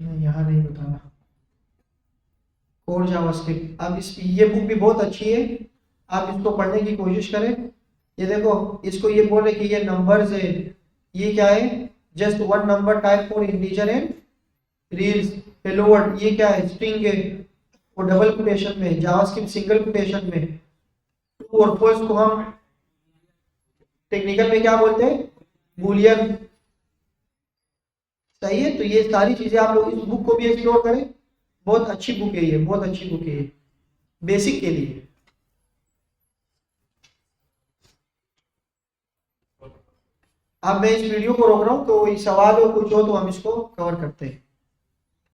यहाँ नहीं बताना, कोर जावास्क्रिप्ट। अब इस, ये बुक भी बहुत अच्छी है, आप इसको पढ़ने की कोशिश करें। ये देखो, इसको ये बोल रहे कि ये नंबर्स है, ये क्या है, just one number type for integer and reels. Hello world, ये क्या है, स्ट्रिंग है, वो डबल कोटेशन में, जावास्क्रिप्ट सिंगल कोटेशन में। ट्रू और फॉल्स को हम टेक्निकल में क्या बोलते हैं, बूलियन। सही है, तो ये सारी चीजें आप लोग इस बुक को भी एक्सप्लोर करें। बहुत अच्छी बुक है ये, बहुत अच्छी बुक है ये, बेसिक के लिए। अब मैं इस वीडियो को रोक रहा हूँ, तो कोई सवाल हो कुछ हो तो हम इसको कवर करते हैं।